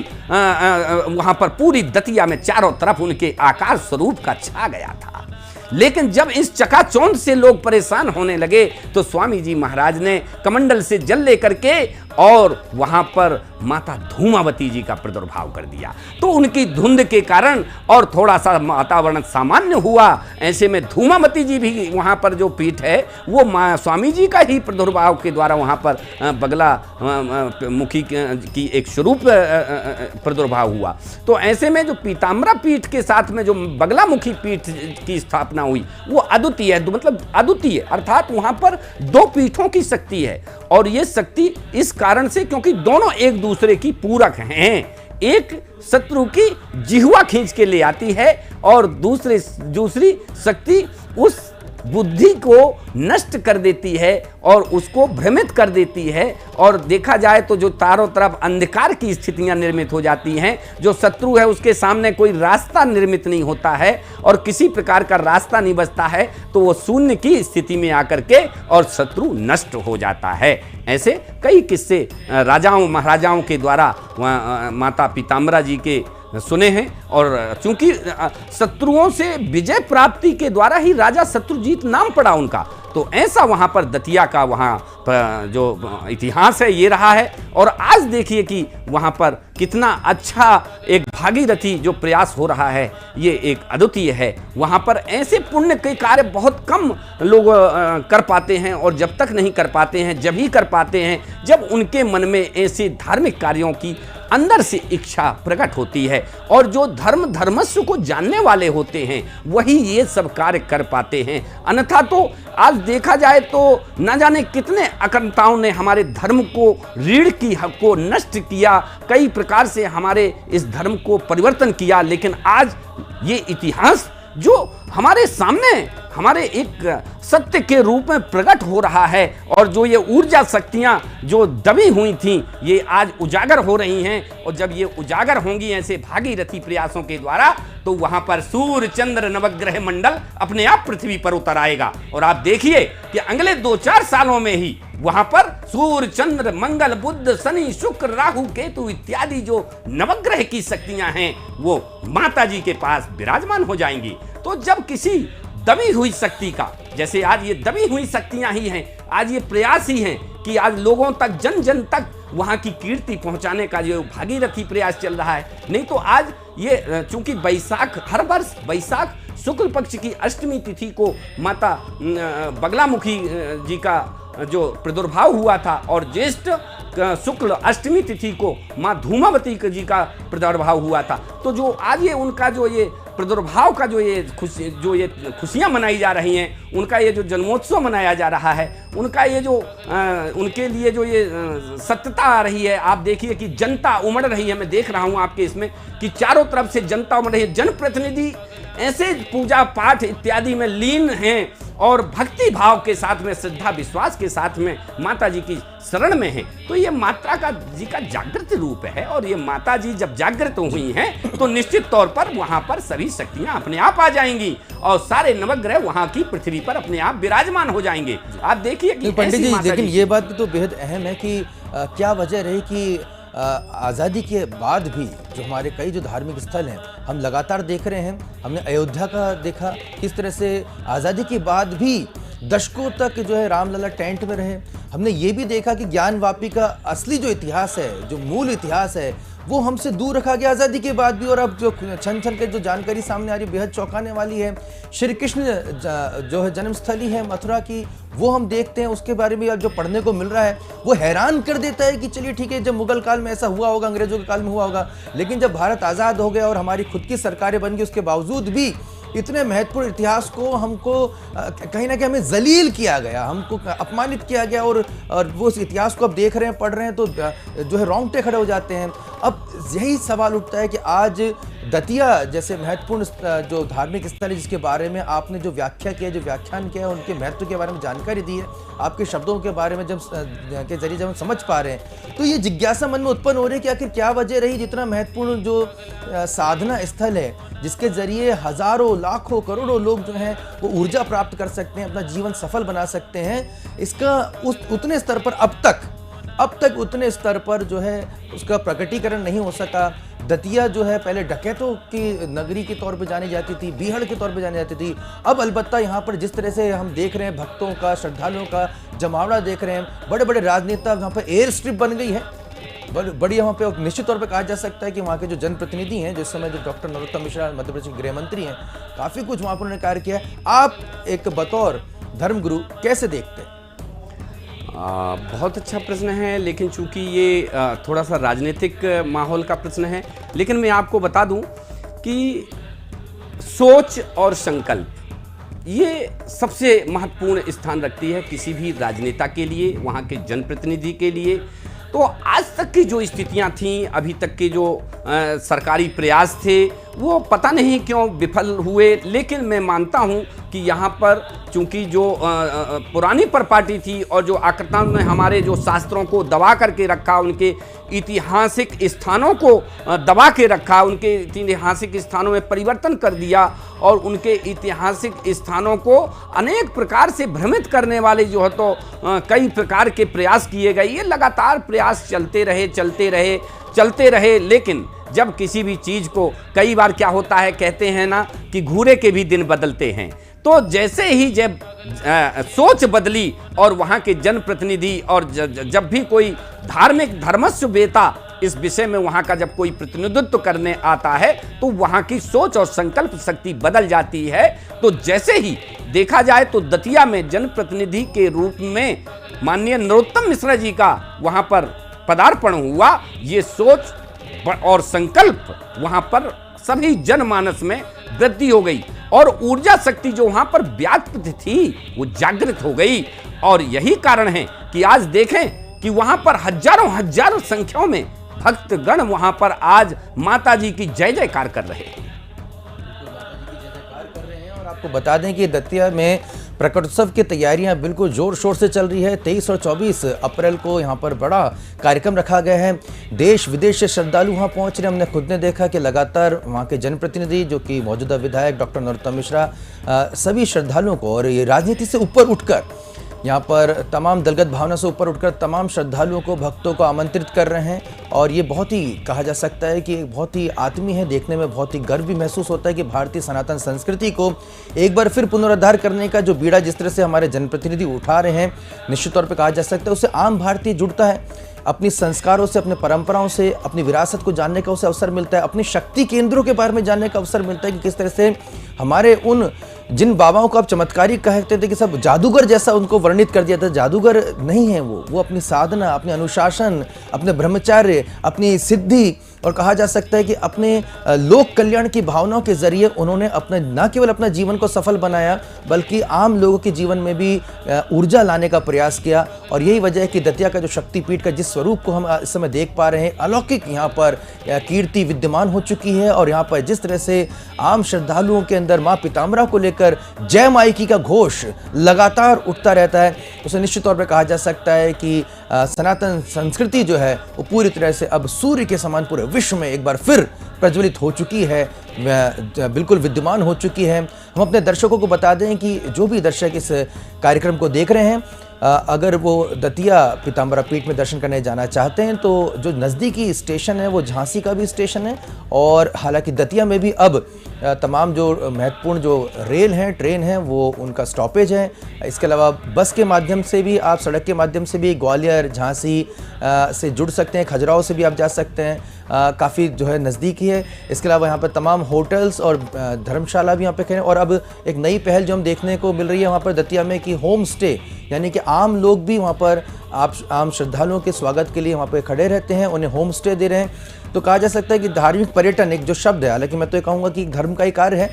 वहां पर पूरी दतिया में चारों तरफ उनके आकार स्वरूप का छा गया था। लेकिन जब इस चकाचौंध से लोग परेशान होने लगे तो स्वामी जी महाराज ने कमंडल से जल लेकर के और वहां पर माता धूमावती जी का प्रादुर्भाव कर दिया। तो उनकी धुंध के कारण और थोड़ा सा वातावरण सामान्य हुआ, ऐसे में धूमावती जी भी वहां पर जो पीठ है वो माँ स्वामी जी का ही प्रादुर्भाव के द्वारा वहां पर बगला मुखी की एक स्वरूप प्रादुर्भाव हुआ। तो ऐसे में जो पीताम्बरा पीठ के साथ में जो बगलामुखी पीठ की स्थापना हुई वो अद्वितीय है, मतलब अद्वितीय अर्थात वहां पर दो पीठों की शक्ति है। और ये शक्ति इस कारण से क्योंकि दोनों एक दूसरे की पूरक हैं। एक शत्रु की जिह्वा खींच के ले आती है और दूसरी शक्ति उस बुद्धि को नष्ट कर देती है और उसको भ्रमित कर देती है। और देखा जाए तो जो चारों तरफ अंधकार की स्थितियां निर्मित हो जाती हैं, जो शत्रु है उसके सामने कोई रास्ता निर्मित नहीं होता है और किसी प्रकार का रास्ता नहीं बचता है, तो वो शून्य की स्थिति में आकर के और शत्रु नष्ट हो जाता है। ऐसे कई किस्से राजाओं महाराजाओं के द्वारा माता पीताम्बरा जी के सुने हैं। और चूंकि शत्रुओं से विजय प्राप्ति के द्वारा ही राजा शत्रुजीत नाम पड़ा उनका, तो ऐसा वहाँ पर दतिया का वहाँ पर जो इतिहास है ये रहा है। और आज देखिए कि वहाँ पर कितना अच्छा एक भागीरथी जो प्रयास हो रहा है ये एक अद्वितीय है। वहाँ पर ऐसे पुण्य के कार्य बहुत कम लोग कर पाते हैं, और जब तक नहीं कर पाते हैं जब ही कर पाते हैं जब उनके मन में ऐसे धार्मिक कार्यों की अंदर से इच्छा प्रकट होती है। और जो धर्मस्व को जानने वाले होते हैं वही ये सब कार्य कर पाते हैं। अन्यथा तो आज देखा जाए तो न जाने कितने अकर्मताओं ने हमारे धर्म को रीढ़ की हक को नष्ट किया, कई प्रकार से हमारे इस धर्म को परिवर्तन किया। लेकिन आज ये इतिहास जो हमारे सामने हमारे एक सत्य के रूप में प्रकट हो रहा है, और जो ये ऊर्जा शक्तियां जो दबी हुई थीं ये आज उजागर हो रही हैं। और जब ये उजागर होंगी ऐसे भागीरथी प्रयासों के द्वारा, तो वहां पर सूर्य चंद्र नवग्रह मंडल अपने आप पृथ्वी पर उतर आएगा। और आप देखिए कि अगले 2-4 सालों में ही वहां पर सूर्य चंद्र मंगल बुध शनि शुक्र राहु केतु इत्यादि जो नवग्रह की शक्तियां हैं वो माता जी के पास विराजमान हो जाएंगी। तो जब किसी दबी हुई शक्ति का, जैसे आज ये दबी हुई शक्तियां ही हैं, आज ये प्रयास ही हैं कि आज लोगों तक जन जन तक वहां की कीर्ति पहुंचाने का जो भागीरथी प्रयास चल रहा है। नहीं तो आज ये चूंकि बैसाख हर वर्ष बैसाख शुक्ल पक्ष की अष्टमी तिथि को माता बगलामुखी जी का जो प्रादुर्भाव हुआ था, और ज्येष्ठ शुक्ल अष्टमी तिथि को माँ धूमावती जी का प्रादुर्भाव हुआ था। तो जो आज ये उनका जो ये प्रादुर्भाव का जो ये खुशियाँ मनाई जा रही हैं, उनका ये जो जन्मोत्सव मनाया जा रहा है, उनका ये जो उनके लिए जो ये सत्यता आ रही है। आप देखिए कि जनता उमड़ रही है। मैं देख रहा हूँ आपके इसमें कि चारों तरफ से जनता उमड़ रही है। जनप्रतिनिधि ऐसे पूजा पाठ इत्यादि में लीन हैं और भक्ति भाव के साथ में श्रद्धा विश्वास के साथ में माता जी की शरण में है। तो ये माता जी का जागृत रूप है। और ये माता जी जब जागृत हुई हैं तो निश्चित तौर पर वहां पर सभी शक्तियां अपने आप आ जाएंगी और सारे नवग्रह वहां की पृथ्वी पर अपने आप विराजमान हो जाएंगे। आप देखिए कि पंडित जी, लेकिन ये बात भी तो बेहद अहम है कि क्या वजह रही कि आज़ादी के बाद भी जो हमारे कई जो धार्मिक स्थल हैं हम लगातार देख रहे हैं। हमने अयोध्या का देखा किस तरह से आज़ादी के बाद भी दशकों तक जो है रामलला टेंट में रहे। हमने ये भी देखा कि ज्ञानवापी का असली जो इतिहास है, जो मूल इतिहास है, वो हमसे दूर रखा गया आज़ादी के बाद भी। और अब जो छन छन के जो जानकारी सामने आ रही बेहद चौंकाने वाली है। श्री कृष्ण जो है जन्मस्थली है मथुरा की, वो हम देखते हैं, उसके बारे में अब जो पढ़ने को मिल रहा है वो हैरान कर देता है कि चलिए ठीक है, जब मुगल काल में ऐसा हुआ होगा, अंग्रेजों के काल में हुआ होगा, लेकिन जब भारत आज़ाद हो गया और हमारी खुद की सरकारें बन गई, उसके बावजूद भी इतने महत्वपूर्ण इतिहास को हमको कहीं ना कहीं हमें जलील किया गया, हमको अपमानित किया गया। और वो उस इतिहास को अब देख रहे हैं, पढ़ रहे हैं तो जो है रोंगटे खड़े हो जाते हैं। अब यही सवाल उठता है कि आज दतिया जैसे महत्वपूर्ण जो धार्मिक स्थल है जिसके बारे में आपने जो व्याख्या किया, जो व्याख्यान किया, उनके महत्व के बारे में जानकारी दी है, आपके शब्दों के बारे में के जरिए जब हम समझ पा रहे हैं, तो ये जिज्ञासा मन में उत्पन्न हो रही है कि आखिर क्या वजह रही जितना महत्वपूर्ण जो साधना स्थल है, जिसके जरिए हजारों लाखों करोड़ों लोग जो हैं वो ऊर्जा प्राप्त कर सकते हैं, अपना जीवन सफल बना सकते हैं, इसका उतने स्तर पर अब अब तक उतने स्तर पर जो है उसका प्रकटीकरण नहीं हो सका। दतिया जो है पहले डकैतों की नगरी के तौर पे जानी जाती थी, बीहड़ के तौर पे जानी जाती थी। अब अलबत्ता यहाँ पर जिस तरह से हम देख रहे हैं भक्तों का, श्रद्धालुओं का जमावड़ा देख रहे हैं, बड़े बड़े राजनेता यहाँ पर एयर स्ट्रिप बन गई है बड़ी। वहाँ पे निश्चित तौर पे कहा जा सकता है कि वहाँ के जो जनप्रतिनिधि हैं, जिस समय जो डॉक्टर नरोत्तम मिश्रा मध्य प्रदेश के गृह मंत्री हैं, काफ़ी कुछ वहाँ पर उन्होंने कार्य किया है। आप एक बतौर धर्मगुरु कैसे देखते हैं? बहुत अच्छा प्रश्न है, लेकिन चूंकि ये थोड़ा सा राजनीतिक माहौल का प्रश्न है, लेकिन मैं आपको बता दूं कि सोच और संकल्प ये सबसे महत्वपूर्ण स्थान रखती है किसी भी राजनेता के लिए, वहाँ के जनप्रतिनिधि के लिए। तो आज तक की जो स्थितियां थीं, अभी तक के जो सरकारी प्रयास थे, वो पता नहीं क्यों विफल हुए। लेकिन मैं मानता हूं कि यहाँ पर चूंकि जो पुरानी प्रॉपर्टी थी और जो आक्रमण ने हमारे जो शास्त्रों को दबा करके रखा, उनके ऐतिहासिक स्थानों को दबा के रखा, उनके ऐतिहासिक स्थानों में परिवर्तन कर दिया और उनके ऐतिहासिक स्थानों को अनेक प्रकार से भ्रमित करने वाले जो है तो कई प्रकार के प्रयास किए गए। ये लगातार प्रयास चलते रहे। लेकिन जब किसी भी चीज़ को, कई बार क्या होता है, कहते हैं ना कि घूरे के भी दिन बदलते हैं। तो जैसे ही जब सोच बदली और वहाँ के जनप्रतिनिधि और जब भी कोई धार्मिक धर्मस्व बेता इस विषय में वहाँ का जब कोई प्रतिनिधित्व करने आता है, तो वहाँ की सोच और संकल्प शक्ति बदल जाती है। तो जैसे ही देखा जाए तो दतिया में जनप्रतिनिधि के रूप में माननीय नरोत्तम मिश्रा जी का वहाँ पर पदार्पण हुआ, ये सोच और संकल्प वहाँ पर सभी जनमानस में वृद्धि हो गई और ऊर्जा शक्ति जो वहाँ पर व्याप्त थी वो जागृत हो गई। और यही कारण है कि आज देखें कि वहाँ पर हजारों संख्याओं में भक्तगण वहाँ पर आज माता जी की जय जयकार कर रहे हैं। और आपको बता दें कि दतिया में प्रकटोत्सव की तैयारियां बिल्कुल जोर शोर से चल रही है। 23 और 24 अप्रैल को यहां पर बड़ा कार्यक्रम रखा गया है। देश विदेश से श्रद्धालु वहां पहुंच रहे हैं। हमने खुद ने देखा कि लगातार वहां के जनप्रतिनिधि जो कि मौजूदा विधायक डॉक्टर नरोत्तम मिश्रा सभी श्रद्धालुओं को, और ये राजनीति से ऊपर उठकर यहाँ पर तमाम दलगत भावना से ऊपर उठकर तमाम श्रद्धालुओं को, भक्तों को आमंत्रित कर रहे हैं। और ये बहुत ही कहा जा सकता है कि बहुत ही आत्मीय है, देखने में बहुत ही गर्व भी महसूस होता है कि भारतीय सनातन संस्कृति को एक बार फिर पुनरुद्धार करने का जो बीड़ा जिस तरह से हमारे जनप्रतिनिधि उठा रहे हैं, निश्चित तौर पर कहा जा सकता है उससे आम भारतीय जुड़ता है। अपनी संस्कारों से, अपने परंपराओं से, अपनी विरासत को जानने का उसे अवसर मिलता है, अपनी शक्ति केंद्रों के बारे में जानने का अवसर मिलता है कि किस तरह से हमारे उन जिन बाबाओं को आप चमत्कारी कहते थे कि सब जादूगर जैसा उनको वर्णित कर दिया था, जादूगर नहीं है वो अपनी साधना, अपने अनुशासन, अपने ब्रह्मचर्य, अपनी सिद्धि और कहा जा सकता है कि अपने लोक कल्याण की भावनाओं के जरिए उन्होंने अपने न केवल अपना जीवन को सफल बनाया बल्कि आम लोगों के जीवन में भी ऊर्जा लाने का प्रयास किया। और यही वजह है कि दतिया का जो शक्तिपीठ का जिस स्वरूप को हम इस समय देख पा रहे हैं, अलौकिक यहाँ पर कीर्ति विद्यमान हो चुकी है। और यहाँ पर जिस तरह से आम श्रद्धालुओं के अंदर माँ पीताम्बरा को लेकर जय माई की का घोष लगातार उठता रहता है, उसे निश्चित तौर पर कहा जा सकता है कि सनातन संस्कृति जो है वो पूरी तरह से अब सूर्य के समान पूरे विश्व में एक बार फिर प्रज्वलित हो चुकी है, बिल्कुल विद्यमान हो चुकी है। हम अपने दर्शकों को बता दें कि जो भी दर्शक इस कार्यक्रम को देख रहे हैं, अगर वो दतिया पीताम्बरा पीठ में दर्शन करने जाना चाहते हैं तो जो नज़दीकी स्टेशन है वो झांसी का भी स्टेशन है। और हालांकि दतिया में भी अब तमाम जो महत्वपूर्ण जो रेल हैं, ट्रेन हैं, वो उनका स्टॉपेज है। इसके अलावा बस के माध्यम से भी, आप सड़क के माध्यम से भी ग्वालियर, झांसी से जुड़ सकते हैं, खजुराहो से भी आप जा सकते हैं, काफ़ी जो है नज़दीकी है। इसके अलावा यहाँ पर तमाम होटल्स और धर्मशाला भी यहाँ पे हैं। और अब एक नई पहल जो हम देखने को मिल रही है वहाँ पर दतिया में कि होम स्टे, यानी कि आम लोग भी वहाँ पर आम श्रद्धालुओं के स्वागत के लिए वहाँ पर खड़े रहते हैं, उन्हें होम स्टे दे रहे हैं। तो कहा जा सकता है कि धार्मिक पर्यटन एक जो शब्द है, हालांकि मैं तो ये कहूँगा कि धर्म का ही कार्य है,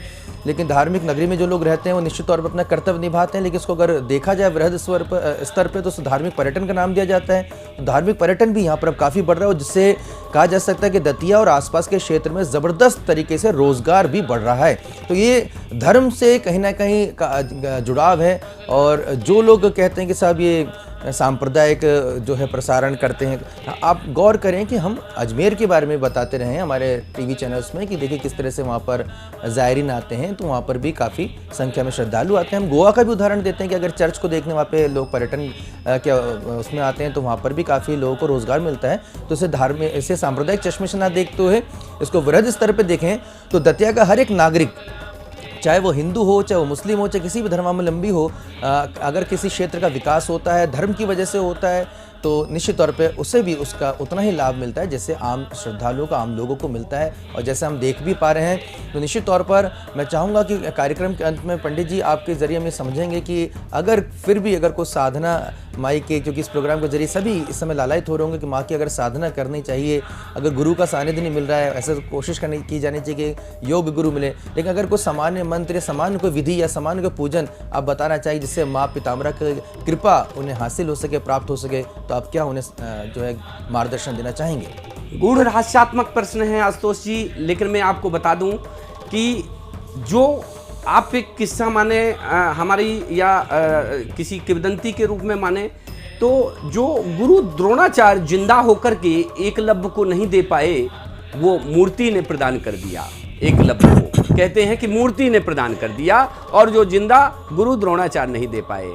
लेकिन धार्मिक नगरी में जो लोग रहते हैं वो निश्चित तौर पर अपना कर्तव्य निभाते हैं। लेकिन इसको अगर देखा जाए वृहद स्तर पर तो धार्मिक पर्यटन का नाम दिया जाता है। तो धार्मिक पर्यटन भी यहाँ पर अब काफ़ी बढ़ रहा है, जिससे कहा जा सकता है कि दतिया और आसपास के क्षेत्र में ज़बरदस्त तरीके से रोजगार भी बढ़ रहा है। तो ये धर्म से कहीं ना कहीं जुड़ाव है। और जो लोग कहते हैं कि साहब ये सांप्रदायिक जो है प्रसारण करते हैं। आप गौर करें कि हम अजमेर के बारे में बताते रहे हैं हमारे टीवी चैनल्स में कि देखिए किस तरह से वहाँ पर ज़ायरीन आते हैं, तो वहाँ पर भी काफ़ी संख्या में श्रद्धालु आते हैं। हम गोवा का भी उदाहरण देते हैं कि अगर चर्च को देखने वहाँ पे लोग पर्यटन क्या उसमें आते हैं तो वहाँ पर भी काफ़ी लोगों को रोज़गार मिलता है। तो इसे धार्मिक, इसे सांप्रदायिक चश्मे से ना देखते हुए इसको वृहद स्तर पर देखें तो दतिया का हर एक नागरिक, चाहे वो हिंदू हो, चाहे वो मुस्लिम हो, चाहे किसी भी धर्मावलंबी हो, अगर किसी क्षेत्र का विकास होता है धर्म की वजह से होता है तो निश्चित तौर पे उसे भी उसका उतना ही लाभ मिलता है जैसे आम श्रद्धालुओं को, आम लोगों को मिलता है। और जैसे हम देख भी पा रहे हैं तो निश्चित तौर पर मैं चाहूँगा कि कार्यक्रम के अंत में पंडित जी आपके ज़रिए हम ये समझेंगे कि अगर फिर भी अगर कोई साधना माई के, क्योंकि इस प्रोग्राम के जरिए सभी इस समय लालायित हो रहे होंगे कि माँ की अगर साधना करनी चाहिए, अगर गुरु का सानिध्य नहीं मिल रहा है, ऐसे कोशिश करनी की जानी चाहिए कि योग गुरु मिले, लेकिन अगर कोई सामान्य मंत्र या सामान्य कोई विधि या सामान्य कोई पूजन आप बताना चाहिए जिससे माँ पीताम्बरा की कृपा उन्हें हासिल हो सके, प्राप्त हो सके, तो आप क्या उन्हें जो है मार्गदर्शन देना चाहेंगे? गूढ़ रहस्यात्मक प्रश्न है आशुतोष जी, लेकिन मैं आपको बता दूं कि जो आप एक किस्सा माने हमारी या किसी किंवदंती के रूप में माने, तो जो गुरु द्रोणाचार्य जिंदा होकर के एकलव्य को नहीं दे पाए वो मूर्ति ने प्रदान कर दिया। एकलव्य को कहते हैं कि मूर्ति ने प्रदान कर दिया, और जो जिंदा गुरु द्रोणाचार्य नहीं दे पाए।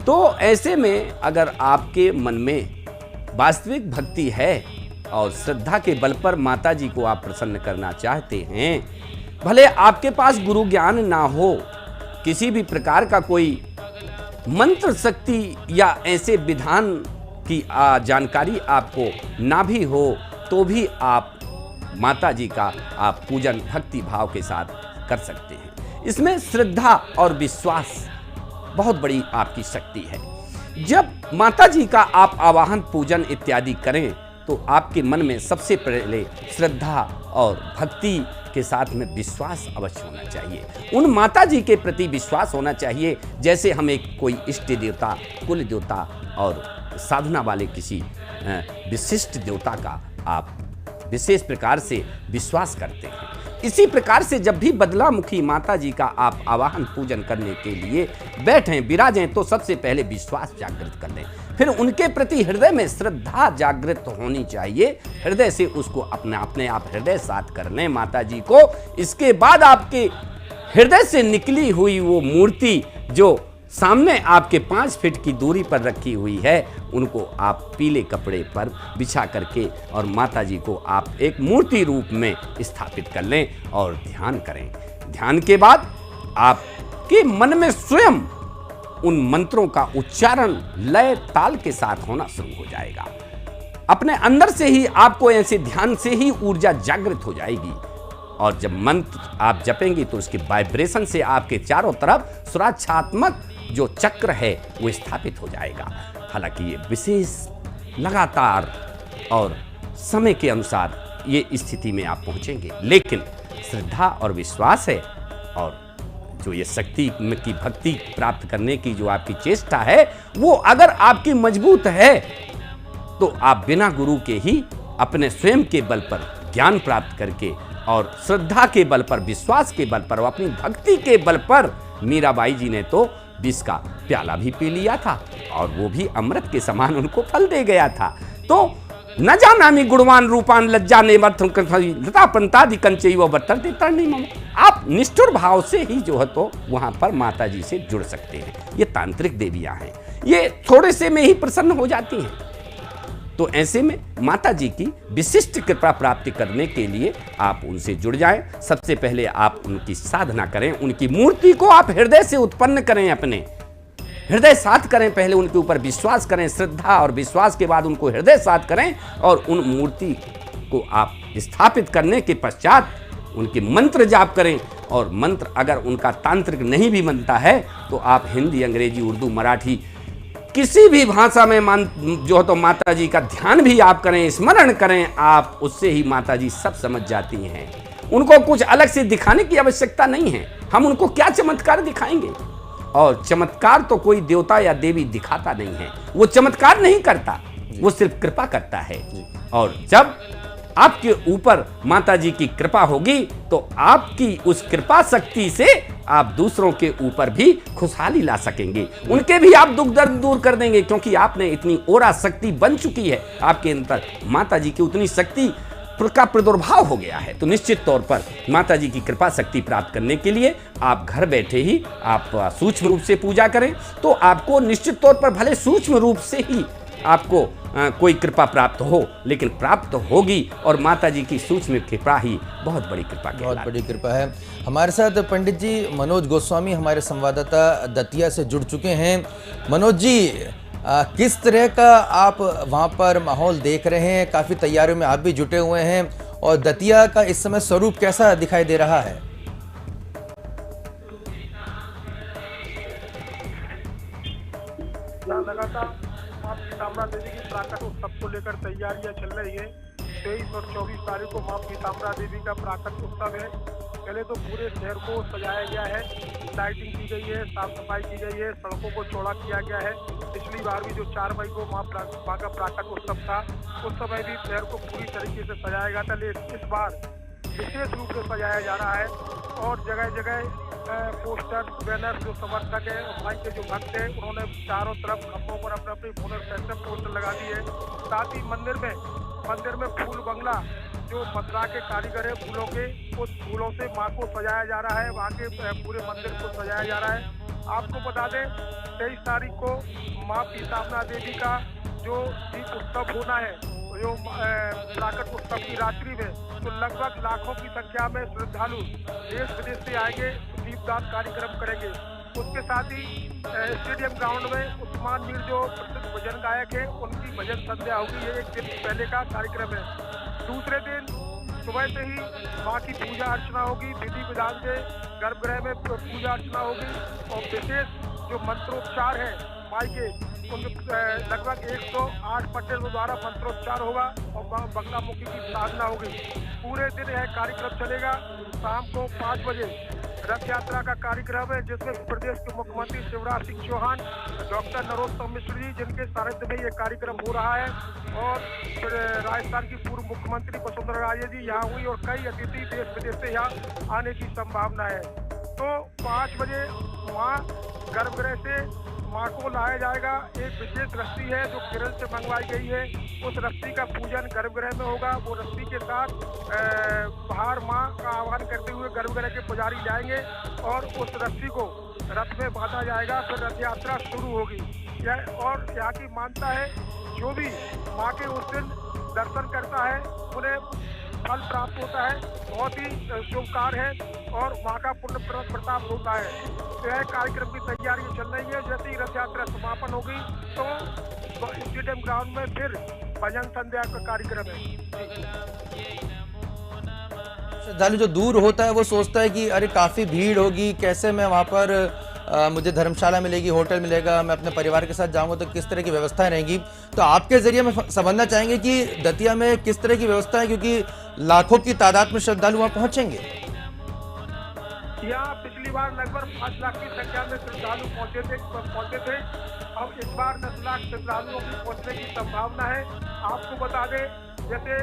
तो ऐसे में अगर आपके मन में वास्तविक भक्ति है और श्रद्धा के बल पर माता जी को आप प्रसन्न करना चाहते हैं, भले आपके पास गुरु ज्ञान ना हो, किसी भी प्रकार का कोई मंत्र शक्ति या ऐसे विधान की जानकारी आपको ना भी हो, तो भी आप माता जी का आप पूजन भक्ति भाव के साथ कर सकते हैं। इसमें श्रद्धा और विश्वास बहुत बड़ी आपकी शक्ति है। जब माता जी का आप आवाहन, पूजन इत्यादि करें तो आपके मन में सबसे पहले श्रद्धा और भक्ति के साथ में विश्वास अवश्य होना चाहिए। उन माता जी के प्रति विश्वास होना चाहिए जैसे हम एक कोई इष्ट देवता, कुल देवता और साधना वाले किसी विशिष्ट देवता का आप विशेष प्रकार से विश्वास करते हैं। इसी प्रकार से जब भी बदलामुखी माता जी का आप आवाहन पूजन करने के लिए बैठें, विराजें, तो सबसे पहले विश्वास जागृत कर लें। फिर उनके प्रति हृदय में श्रद्धा जागृत होनी चाहिए। हृदय से उसको अपने आप हृदय साथ कर लें माता जी को। इसके बाद आपके हृदय से निकली हुई वो मूर्ति जो सामने आपके 5 फीट की दूरी पर रखी हुई है, उनको आप पीले कपड़े पर बिछा करके और माता जी को आप एक मूर्ति रूप में स्थापित कर लें और ध्यान करें। ध्यान के बाद आपके मन में स्वयं उन मंत्रों का उच्चारण लय ताल के साथ होना शुरू हो जाएगा। अपने अंदर से ही आपको ऐसे ध्यान से ही ऊर्जा जागृत हो जाएगी, और जब मंत्र आप जपेंगे तो उसके वाइब्रेशन से आपके चारों तरफ सुरक्षात्मक जो चक्र है वो स्थापित हो जाएगा। हालांकि ये विशेष लगातार और समय के अनुसार ये स्थिति में आप पहुंचेंगे, लेकिन श्रद्धा और विश्वास है और जो ये शक्ति की भक्ति प्राप्त करने की जो आपकी चेष्टा है वो अगर आपकी मजबूत है तो आप बिना गुरु के ही अपने स्वयं के बल पर ज्ञान प्राप्त करके और श्रद्धा के बल पर, विश्वास के बल पर और अपनी भक्ति के बल पर, मीराबाई जी ने तो विष का प्याला भी पी लिया था और वो भी अमृत के समान उनको फल दे गया था। तो न जानामि गुणवान रूपान लज्जा ने लता पंतादि कंचे वो बत्तर देता नहीं मम। आप निष्ठुर भाव से ही जो है तो वहां पर माता जी से जुड़ सकते हैं। ये तांत्रिक देवियां हैं, ये थोड़े से में ही प्रसन्न हो जाती हैं। तो ऐसे में माता जी की विशिष्ट कृपा प्राप्ति करने के लिए आप उनसे जुड़ जाएं। सबसे पहले आप उनकी साधना करें, उनकी मूर्ति को आप हृदय से उत्पन्न करें, अपने हृदय साथ करें, पहले उनके ऊपर विश्वास करें, श्रद्धा और विश्वास के बाद उनको हृदय साथ करें और उन मूर्ति को आप स्थापित करने के पश्चात उनके मंत्र जाप करें। और मंत्र अगर उनका तांत्रिक नहीं भी बनता है तो आप हिंदी, अंग्रेजी, उर्दू, मराठी किसी भी भाषा में जो तो माता जी का ध्यान भी आप करें, स्मरण करें, आप उससे ही माता जी सब समझ जाती हैं। उनको कुछ अलग से दिखाने की आवश्यकता नहीं है। हम उनको क्या चमत्कार दिखाएंगे, और चमत्कार तो कोई देवता या देवी दिखाता नहीं है, वो चमत्कार नहीं करता, वो सिर्फ कृपा करता है। और जब आपके ऊपर माता जी की कृपा होगी तो आपकी उस कृपा शक्ति से आप दूसरों के ऊपर भी खुशहाली ला सकेंगे, उनके भी आप दुख दर्द दूर कर देंगे, क्योंकि आपने इतनी ओरा शक्ति बन चुकी है आपके अंदर, माता जी की उतनी शक्ति का प्रादुर्भाव हो गया है। तो निश्चित तौर पर माता जी की कृपा शक्ति प्राप्त करने के लिए आप घर बैठे ही आप सूक्ष्म रूप से पूजा करें, तो आपको निश्चित तौर पर भले सूक्ष्म रूप से ही आपको कोई कृपा प्राप्त हो, लेकिन प्राप्त होगी, और माता जी की सूक्ष्म कृपा ही बहुत बड़ी कृपा कहलाती है। बहुत बड़ी कृपा है। हमारे साथ पंडित जी मनोज गोस्वामी हमारे संवाददाता दतिया से जुड़ चुके हैं। मनोज जी, किस तरह का आप वहाँ पर माहौल देख रहे हैं? काफ़ी तैयारियों में आप भी जुटे हुए हैं, और दतिया का इस समय स्वरूप कैसा दिखाई दे रहा है? लगातार माँ पीताम्बरा देवी की प्राकट उत्सव को लेकर तैयारियां चल रही है। 23 और 24 तारीख को माँ पीताम्बरा देवी का प्राकट उत्सव है। पहले तो पूरे शहर को सजाया गया है, लाइटिंग की गई है, साफ सफाई की गई है, सड़कों को चौड़ा किया गया है। पिछली बार भी जो 4 मई को माँ का प्राकट उत्सव था, उस समय भी शहर को पूरी तरीके से सजाया गया था, लेकिन इस बार विशेष रूप से सजाया जा रहा है। और जगह जगह पोस्टर, बैनर, जो समर्थक है, भाई के जो भक्त हैं, उन्होंने चारों तरफ खंभों पर अपने अपने फूलों से पोस्टर लगा दिए। साथ ही मंदिर में फूल बंगला जो मथुरा के कारीगर है फूलों के, उस फूलों से माँ को सजाया जा रहा है, वहाँ के पूरे मंदिर को सजाया जा रहा है। आपको बता दें 23 तारीख को माँ पीताम्बरा देवी का जो दीप उत्सव होना है, जो प्राकट उत्सव की रात्रि में, तो लगभग लाखों की संख्या में श्रद्धालु देश विदेश से आएंगे, दीपदान कार्यक्रम करेंगे। उसके साथ ही स्टेडियम ग्राउंड में उस्मान मीर जो प्रसिद्ध भजन गायक है, उनकी भजन संध्या होगी। ये एक दिन पहले का कार्यक्रम है। दूसरे दिन सुबह से ही माँ की पूजा अर्चना होगी, विधि विधान से गर्भगृह में पूजा अर्चना होगी, और विशेष जो मंत्रोच्चार है माई के, उनके लगभग 108 पटेलों द्वारा मंत्रोच्चार होगा, और बंगलामुखी की साधना होगी। पूरे दिन यह कार्यक्रम चलेगा। शाम को 5 बजे रथ यात्रा का कार्यक्रम है, जिसमें प्रदेश के मुख्यमंत्री शिवराज सिंह चौहान, डॉक्टर नरोत्तम मिश्र जी, जिनके सानिध्य में ये कार्यक्रम हो रहा है, और राजस्थान की पूर्व मुख्यमंत्री वसुंधरा राजे जी यहाँ हुई, और कई अतिथि देश विदेश से यहाँ आने की संभावना है। तो 5 बजे माँ गर्भगृह से माँ को लाया जाएगा। एक विशेष रस्सी है जो केरल से मंगवाई गई है, उस रस्सी का पूजन गर्भगृह में होगा। वो रस्सी के साथ बाहर माँ का आह्वान करते हुए गर्भगृह के पुजारी जाएंगे, और उस रस्सी को रथ में बांधा जाएगा। फिर रथ यात्रा शुरू होगी। और यहाँ की मान्यता है, जो भी माँ के उस दिन दर्शन करता है उन्हें फल प्राप्त होता है। बहुत ही शुभ कार्य है, और माँ का पुण्य प्रताप होता है। तो यह कार्यक्रम की तैयारी चल रही है। जैसे ही रथ यात्रा समापन होगी तो स्टेडियम ग्राउंड में फिर भजन संध्या का कार्यक्रम है। श्रद्धालु जो दूर होता है वो सोचता है कि अरे काफ़ी भीड़ होगी, कैसे मैं वहाँ पर मुझे धर्मशाला मिलेगी, होटल मिलेगा, मैं अपने परिवार के साथ जाऊंगा तो किस तरह की व्यवस्थाएं रहेंगी। तो आपके जरिए में समझना चाहेंगे कि दतिया में किस तरह की व्यवस्था है, क्योंकि लाखों की तादाद में श्रद्धालु वहाँ पहुंचेंगे। यहाँ पिछली बार लगभग 5 लाख की संख्या में श्रद्धालु पहुंचे थे। अब इस बार 10 लाख श्रद्धालुओं की पहुंचने की संभावना है। आपको बता दें, जैसे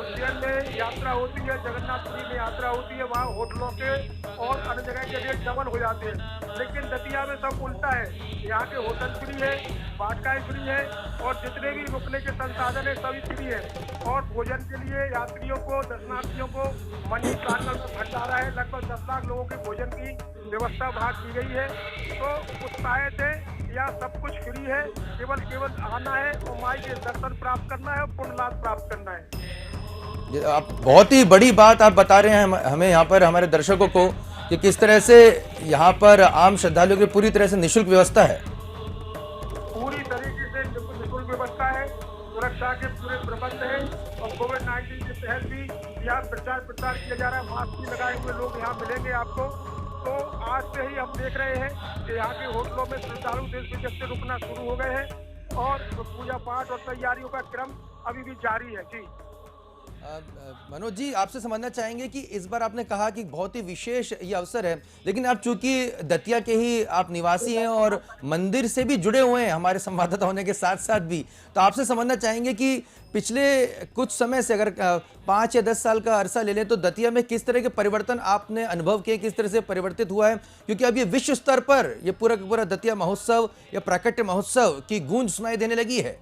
उज्जैन में यात्रा होती है, जगन्नाथपुरी में यात्रा होती है, वहाँ होटलों के और अन्य जगह के रेट डबल हो जाते हैं। लेकिन दतिया में सब उल्टा है। यहाँ के होटल फ्री है, वाटकाएं फ्री है, और जितने भी रुकने के संसाधन है सभी फ्री है। और भोजन के लिए यात्रियों को, दर्शनार्थियों को मंडी प्रांगण में भंडारा है। लगभग 10 लाख लोगों के भोजन की व्यवस्था वहाँ की गई है। तो उत्साहित है, या सब कुछ फ्री है, केवल आना है और माई के दर्शन प्राप्त करना है, पुण्य लाभ प्राप्त करना है। आप बहुत ही बड़ी बात आप बता रहे हैं हमें यहाँ पर, हमारे दर्शकों को, कि किस तरह से यहाँ पर आम श्रद्धालुओं की पूरी तरह से निःशुल्क व्यवस्था है। पूरी तरीके से निःशुल्क व्यवस्था है, सुरक्षा के पूरे प्रबंध है, और कोविड-19 के तहत भी यहाँ प्रचार किया जा रहा है। मास्क भी लगाए हुए लोग यहाँ मिलेंगे आपको। तो आज से ही हम देख रहे हैं कि यहाँ के होटलों में श्रद्धालु देश विदेश से रुकना शुरू हो गए हैं, और पूजा पाठ और तैयारियों का क्रम अभी भी जारी है। जी मनोज जी, आपसे समझना चाहेंगे कि इस बार आपने कहा कि बहुत ही विशेष ये अवसर है, लेकिन आप चूंकि दतिया के ही आप निवासी हैं और मंदिर से भी जुड़े हुए हैं हमारे संवाददाता होने के साथ साथ भी, तो आपसे समझना चाहेंगे कि पिछले कुछ समय से अगर 5 या 10 साल का अरसा ले लें तो दतिया में किस तरह के परिवर्तन आपने अनुभव किए, किस तरह से परिवर्तित हुआ है, क्योंकि अब ये विश्व स्तर पर ये पूरा का पूरा दतिया महोत्सव या प्राकट्य महोत्सव की गूंज सुनाई देने लगी है।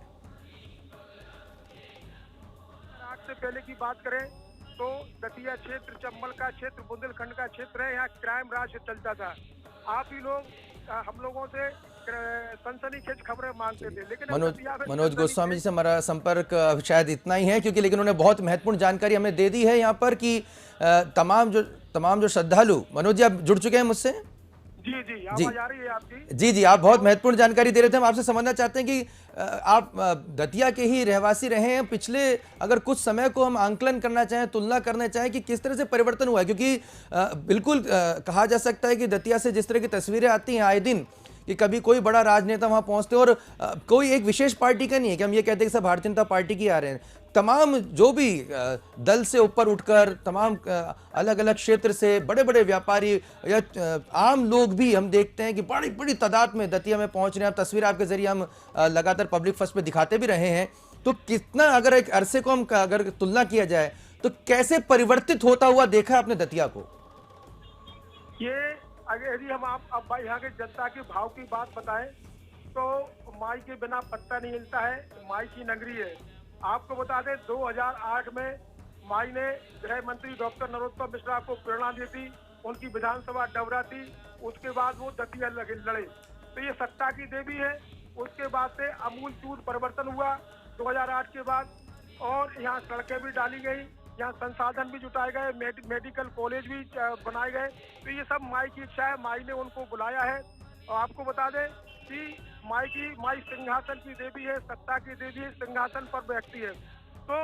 से पहले की बात करें तो दतिया क्षेत्र, चंबल का क्षेत्र, बुंदेलखंड का क्षेत्र है, यहाँ क्राइम राज चलता था। आप ही लोग हम लोगों से सनसनीखेज खबरें मांगते थे, लेकिन मनोज गोस्वामी जी से हमारा संपर्क शायद इतना ही है, क्योंकि लेकिन उन्होंने बहुत महत्वपूर्ण जानकारी हमें दे दी है यहाँ पर कि तमाम जो श्रद्धालु, मनोज जी आप जुड़ चुके हैं मुझसे? जी आवाज आ रही है आपकी? जी आप बहुत महत्वपूर्ण जानकारी दे रहे थे। हम आपसे समझना चाहते हैं कि आप दतिया के ही रहवासी रहे हैं, पिछले अगर कुछ समय को हम आंकलन करना चाहें, तुलना करना चाहें कि किस तरह से परिवर्तन हुआ है, क्योंकि बिल्कुल कहा जा सकता है कि दतिया से जिस तरह की तस्वीरें आती हैं आए दिन कि कभी कोई बड़ा राजनेता वहां पहुंचते और कोई एक विशेष पार्टी का नहीं है कि हम ये कहते हैं कि सब भारतीय जनता पार्टी की आ रहे हैं, तमाम जो भी दल से ऊपर उठकर तमाम अलग अलग क्षेत्र से बड़े बड़े व्यापारी या आम लोग भी हम देखते हैं कि बड़ी बड़ी तादाद में दतिया में पहुंच रहे हैं। तस्वीर आपके जरिए हम लगातार पब्लिक फर्स्ट पे दिखाते भी रहे हैं, तो कितना अगर एक अरसे को हम अगर तुलना किया जाए तो कैसे परिवर्तित होता हुआ देखा आपने दतिया को? ये अगर यदि हम आप अब यहाँ के जनता के भाव की बात बताएं तो माई के बिना पत्ता नहीं हिलता है, माई की नगरी है। आपको बता दें 2008 में माई ने गृह मंत्री डॉक्टर नरोत्तम मिश्रा को प्रेरणा दी थी, उनकी विधानसभा डबरा थी, उसके बाद वो दतिया लड़े, तो ये सत्ता की देवी है। उसके बाद से अमूलचूल परिवर्तन हुआ 2008 के बाद, और यहाँ सड़कें भी डाली गई, यहाँ संसाधन भी जुटाए गए, मेडिकल कॉलेज भी बनाए गए, तो ये सब माई की इच्छा है, माई ने उनको बुलाया है। और आपको बता दें कि माई सिंहासन की देवी है, सत्ता की देवी है, सिंहासन पर बैठती है। तो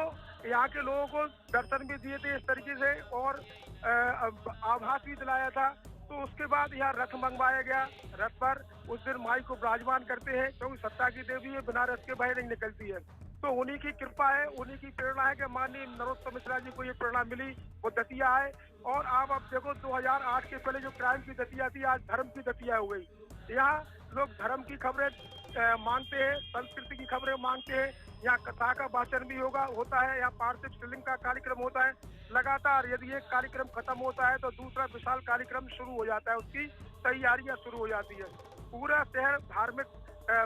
यहाँ के लोगों को दर्शन भी दिए थे इस तरीके से और आभास भी दिलाया था। तो उसके बाद यहाँ रथ मंगवाया गया, रथ पर उस दिन माई को विराजमान करते हैं, क्योंकि सत्ता की देवी है, बिना रथ के बाहर नहीं निकलती है। तो उन्हीं की कृपा है, उन्हीं की प्रेरणा है कि माननीय नरोत्तम मिश्रा जी को ये प्रेरणा मिली, वो दतिया आए। और आप अब देखो 2008 के पहले जो क्राइम की दतिया थी, आज धर्म की दतिया हो गई। यहाँ लोग धर्म की खबरें मांगते हैं, संस्कृति की खबरें मांगते हैं। यहाँ कथा का वाचन भी होता है, यहाँ पार्थिव शिवलिंग का कार्यक्रम होता है लगातार। यदि एक कार्यक्रम खत्म होता है तो दूसरा विशाल कार्यक्रम शुरू हो जाता है, उसकी तैयारियां शुरू हो जाती है। पूरा शहर धार्मिक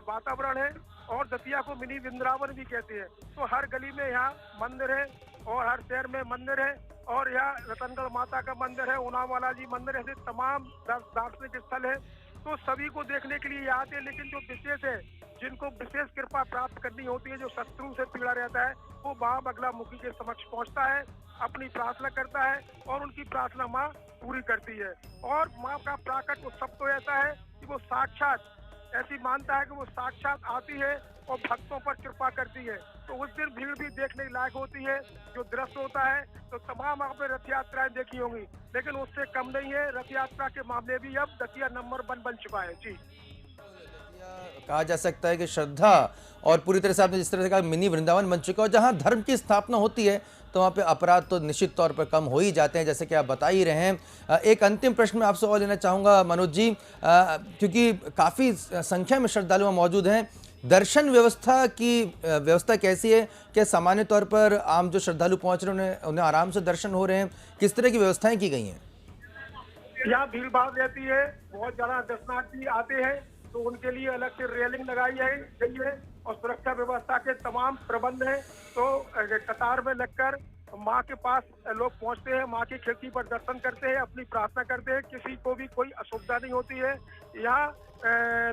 वातावरण है और दतिया को मिनी वृंदावन भी कहते हैं। तो हर गली में यहाँ मंदिर है और हर शहर में मंदिर है, और यहाँ रतनगढ़ माता का मंदिर है, उनावाला जी मंदिर है, ऐसे तमाम दार्शनिक स्थल है। तो सभी को देखने के लिए आते हैं, लेकिन जो विशेष है, जिनको विशेष कृपा प्राप्त करनी होती है, जो शत्रु से पीड़ा रहता है, वो माँ बगलामुखी के समक्ष पहुँचता है, अपनी प्रार्थना करता है और उनकी प्रार्थना माँ पूरी करती है। और माँ का प्राकट उत्सव तो ऐसा है कि वो साक्षात ऐसी मानता है कि वो साक्षात आती है और भक्तों पर कृपा करती है। तो उस दिन भीड़ भी देखने लायक होती है, जो दृश्य होता है। तो तमाम आपने रथ यात्राएं देखी होंगी, लेकिन उससे कम नहीं है। रथ यात्रा के मामले भी अब दतिया नंबर 1 बन चुका है। जी, कहा जा सकता है कि श्रद्धा और पूरी तरह से आपने जिस तरह से कहा मिनी वृंदावन बन चुका है, और जहां धर्म की स्थापना होती है तो वहां पे अपराध तो निश्चित तौर पर कम हो ही जाते हैं, जैसे कि आप बता ही रहे हैं। एक अंतिम प्रश्न मैं आपसे और लेना चाहूँगा मनोज जी, क्योंकि काफ़ी संख्या में श्रद्धालु मौजूद हैं, दर्शन व्यवस्था कैसी है? क्या सामान्य तौर पर आम जो श्रद्धालु पहुँच रहे हैं उन्हें आराम से दर्शन हो रहे हैं? किस तरह की व्यवस्थाएँ की गई हैं? यहाँ भीड़ भाड़ रहती है, बहुत ज़्यादा दर्शनार्थी आते हैं, तो उनके लिए अलग से रेलिंग लगाई गई है और सुरक्षा व्यवस्था के तमाम प्रबंध हैं। तो कतार में लगकर माँ के पास लोग पहुँचते हैं, माँ की खिड़की पर दर्शन करते हैं, अपनी प्रार्थना करते हैं, किसी को भी कोई असुविधा नहीं होती है। यहाँ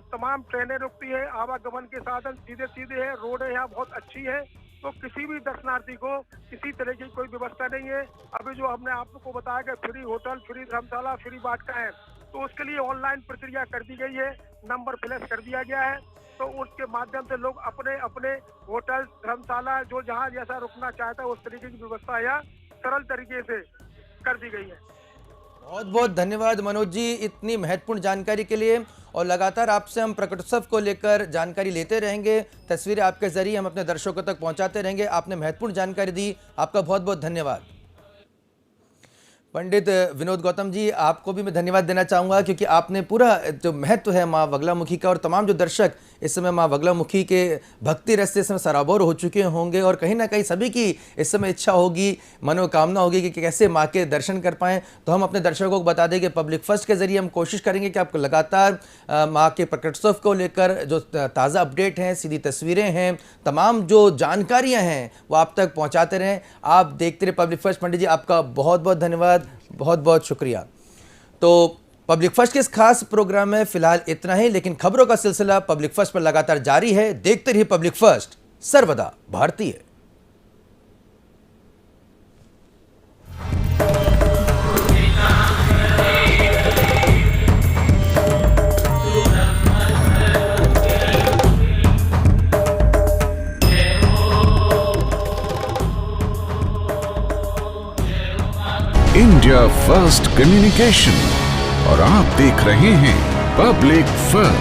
तमाम ट्रेनें रुकती है, आवागमन के साधन सीधे सीधे है, रोडें यहाँ बहुत अच्छी है। तो किसी भी दर्शनार्थी को किसी तरह की कोई व्यवस्था नहीं है। अभी जो हमने आपको बताया कि फ्री होटल, फ्री धर्मशाला, फ्री बाटका है, तो उसके लिए ऑनलाइन प्रक्रिया कर दी गई है, नंबर फ्लैश कर दिया गया है। तो उसके माध्यम से लोग अपने अपने होटल, धर्मशाला, जो जहाँ जैसा रुकना चाहता है उस तरीके की व्यवस्था यहाँ सरल तरीके से कर दी गई है। बहुत बहुत धन्यवाद मनोज जी इतनी महत्वपूर्ण जानकारी के लिए, और लगातार आपसे हम प्रकटोत्सव को लेकर जानकारी लेते रहेंगे, तस्वीरें आपके जरिए हम अपने दर्शकों तक पहुंचाते रहेंगे। आपने महत्वपूर्ण जानकारी दी, आपका बहुत बहुत धन्यवाद। पंडित विनोद गौतम जी, आपको भी मैं धन्यवाद देना चाहूँगा, क्योंकि आपने पूरा जो महत्व है माँ बगलामुखी का, और तमाम जो दर्शक इस समय माँ बगलामुखी के भक्ति रस से इस समय सराबोर हो चुके होंगे, और कहीं ना कहीं सभी की इस समय इच्छा होगी, मनोकामना होगी कि कैसे माँ के दर्शन कर पाएँ। तो हम अपने दर्शकों को बता दें कि पब्लिक फर्स्ट के जरिए हम कोशिश करेंगे कि आपको लगातार माँ के प्रकटोत्सव को लेकर जो ताज़ा अपडेट हैं, सीधी तस्वीरें हैं, तमाम जो जानकारियाँ हैं वो आप तक पहुँचाते रहें। आप देखते रहे पब्लिक फर्स्ट। पंडित जी, आपका बहुत बहुत धन्यवाद, बहुत बहुत शुक्रिया। तो पब्लिक फर्स्ट के इस खास प्रोग्राम में फिलहाल इतना ही, लेकिन खबरों का सिलसिला पब्लिक फर्स्ट पर लगातार जारी है। देखते रहिए पब्लिक फर्स्ट, सर्वदा भारतीय। इंडिया फर्स्ट कम्युनिकेशन, और आप देख रहे हैं पब्लिक फर्स्ट।